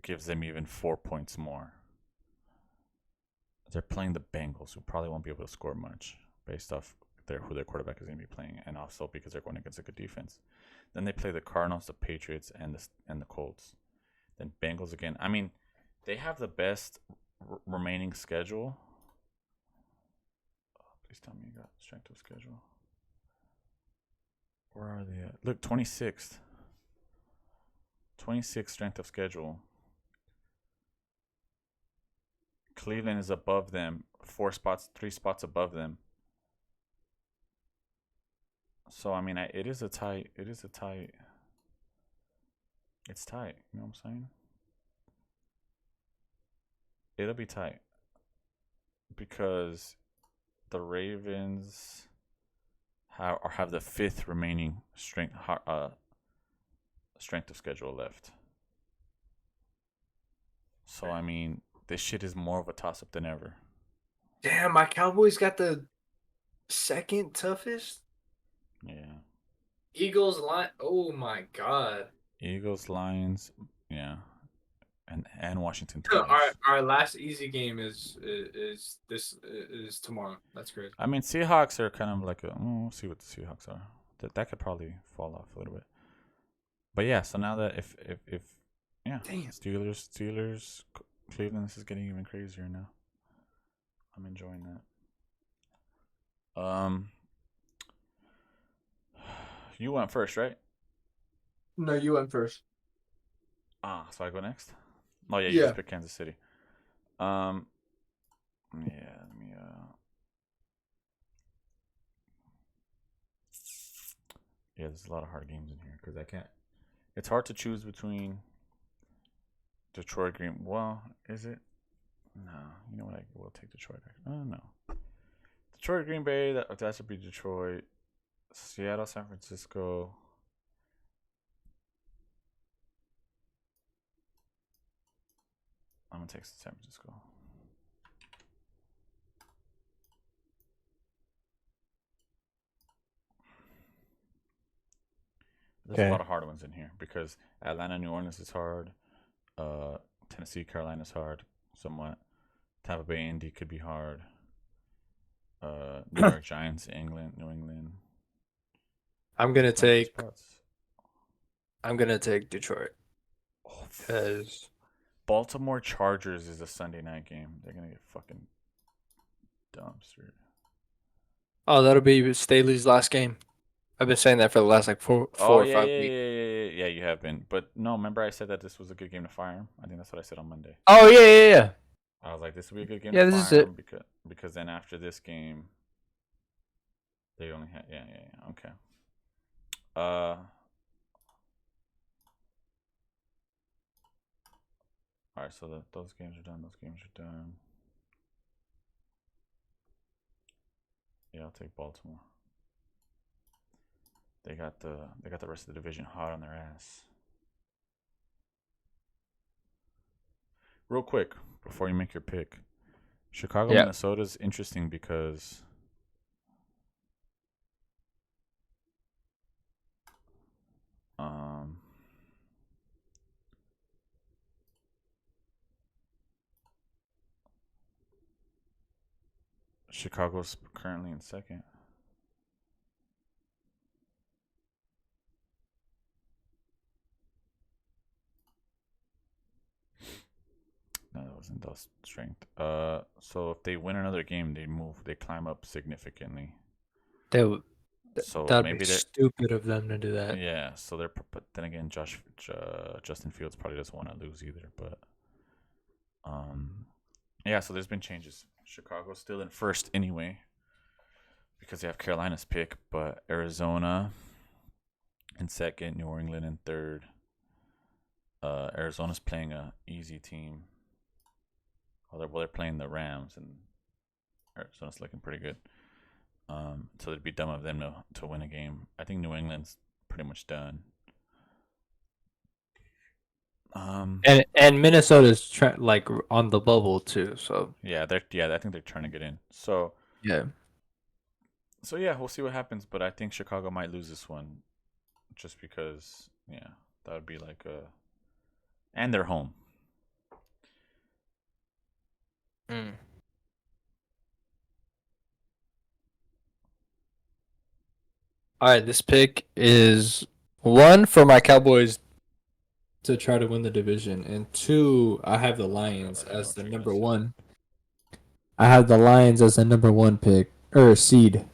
gives them even 4 points more. They're playing the Bengals, who probably won't be able to score much based off who their quarterback is going to be playing, and also because they're going against a good defense. Then they play the Cardinals, the Patriots, and the Colts. Then Bengals again. I mean, they have the best remaining schedule. Please tell me you got strength of schedule. Where are they at? Look, 26th. 26th strength of schedule. Cleveland is above them, 3 spots above them. So I mean, it's tight. It's tight. You know what I'm saying? It'll be tight because the Ravens have the 5th remaining strength of schedule left. So I mean, this shit is more of a toss-up than ever. Damn, my Cowboys got the 2nd toughest. Yeah. Eagles line. Oh my god. Eagles, Lions, yeah, and Washington. Our last easy game is tomorrow. That's great. I mean, Seahawks are kind of like we'll see what the Seahawks are. That could probably fall off a little bit. But yeah, so now that if Steelers, Cleveland, this is getting even crazier now. I'm enjoying that. You went first, right? No, you went first. So I go next? Oh yeah, you just picked Kansas City. Yeah, let me yeah, there's a lot of hard games in here because I can't. It's hard to choose between Detroit Green. Well, is it? No, you know what? I will take Detroit. Oh no, Detroit, Green Bay. That should be Detroit. Seattle, San Francisco. I'm gonna take San Francisco. There's a lot of hard ones in here because Atlanta, New Orleans is hard. Tennessee, Carolina's hard, somewhat. Tampa Bay, Indy could be hard. New York Giants, New England. I'm gonna take Detroit. Because Baltimore Chargers is a Sunday night game. They're gonna get fucking dumpstered. Oh, that'll be Staley's last game. I've been saying that for the last like four or 5 weeks. Yeah, you have been. But no, remember I said that this was a good game to fire him? I think that's what I said on Monday. Oh yeah. I was like, this will be a good game Yeah, to this fire is him because then after this game, they only had okay. All right, so those games are done. Those games are done. Yeah, I'll take Baltimore. They got the rest of the division hot on their ass. Real quick before you make your pick, Chicago, Minnesota is interesting because Chicago's currently in second. No, that wasn't those strength. So if they win another game, they climb up significantly. So that'd maybe be they're stupid of them to do that. Yeah, so but then again, Justin Fields probably doesn't want to lose either. But yeah. So there's been changes. Chicago's still in first anyway because they have Carolina's pick, but Arizona in second, New England in third. Arizona's playing a easy team. They're playing the Rams, and Arizona's looking pretty good. So it'd be dumb of them to win a game. I think New England's pretty much done. And Minnesota's like on the bubble too. So I think they're trying to get in. So yeah. So yeah, we'll see what happens. But I think Chicago might lose this one, just because that would be like and they're home. All right, this pick is 1 for my Cowboys to try to win the division, and 2, I have the Lions as the number 1. I have the Lions as the number 1 pick or seed.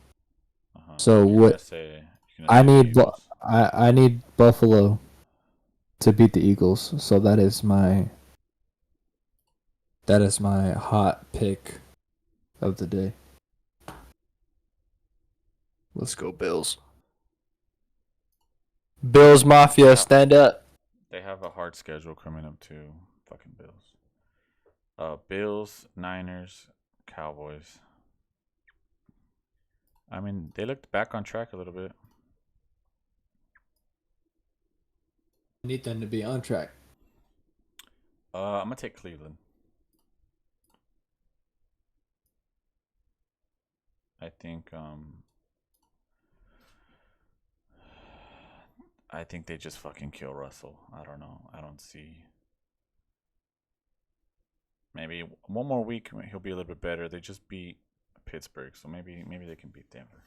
So what? I need I need Buffalo to beat the Eagles. So that is my hot pick of the day. Let's go Bills. Bills Mafia, stand up. They have a hard schedule coming up too. Fucking Bills. Bills, Niners, Cowboys. I mean, they looked back on track a little bit. Need them to be on track. I'm gonna take Cleveland. I think they just fucking kill Russell. I don't know. I don't see. Maybe one more week he'll be a little bit better. They just beat Pittsburgh, so maybe they can beat Denver.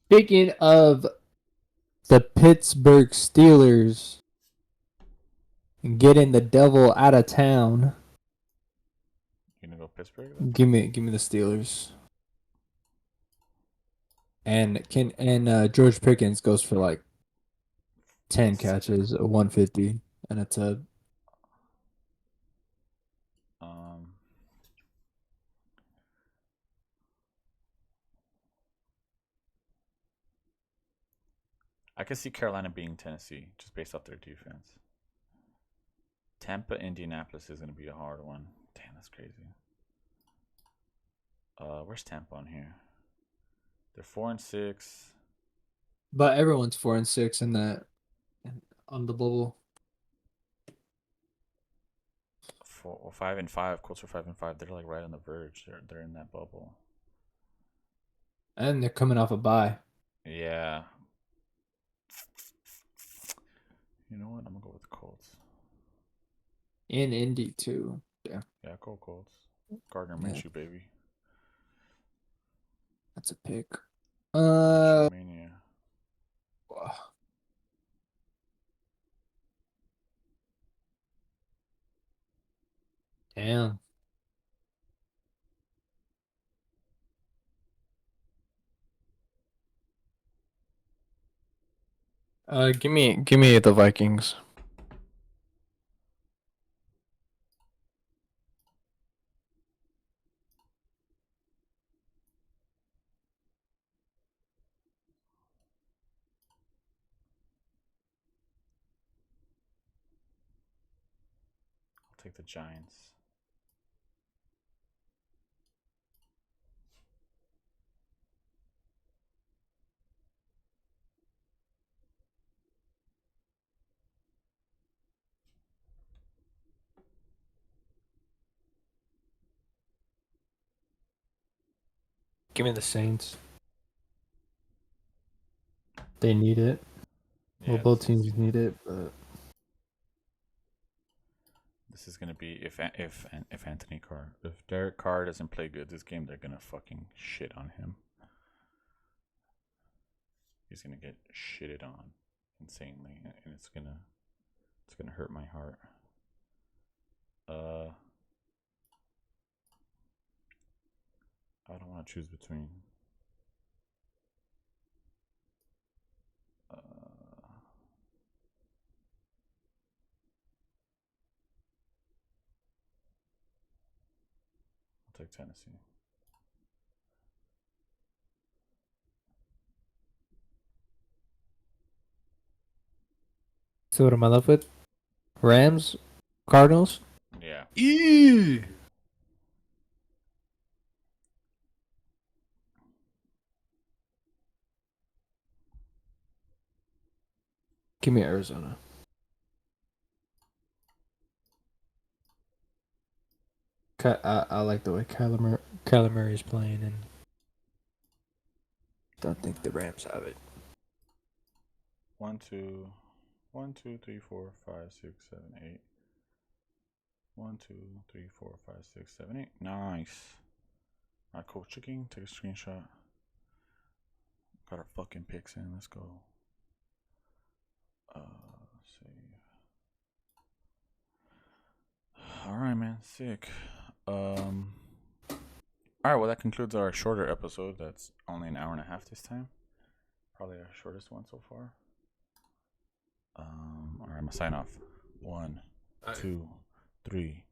Speaking of the Pittsburgh Steelers getting the devil out of town. You gonna go Pittsburgh? Give me the Steelers. And George Pickens goes for like 10 catches, 150, and a tub. I can see Carolina beating Tennessee just based off their defense. Tampa, Indianapolis is gonna be a hard one. Damn, that's crazy. Where's Tampa on here? They're 4-6. But everyone's 4-6 in that on the bubble. 5-5. Colts are 5-5. They're like right on the verge. They're in that bubble. And they're coming off a bye. Yeah. You know what? I'm gonna go with the Colts. In Indy too. Yeah. Yeah, go Colts. Gardner Yeah. Minshew, baby. That's a pick. Mania. Damn. Give me the Vikings. I'll take the Giants. Give me the Saints. They need it. Well, Yeah, both this teams need it, but is gonna be if Derek Carr doesn't play good this game, they're gonna fucking shit on him. He's gonna get shitted on insanely, and it's gonna hurt my heart. I don't want to choose between. I'll take Tennessee. so what am I left with? Rams, Cardinals. Yeah. Eee. Give me Arizona. I like the way Kyler Murray is playing, and don't think the Rams have it. 1, 2, 3, 4, 5, 6, 7, 8. 1, 2, 3, 4, 5, 6, 7, 8. Nice. Alright, cool. Checking. Take a screenshot. Got our fucking picks in. Let's go. Save. Alright, man. Sick. Alright, well, that concludes our shorter episode. That's only an hour and a half this time. Probably our shortest one so far. Alright, I'm gonna sign off. 1, 2, 3.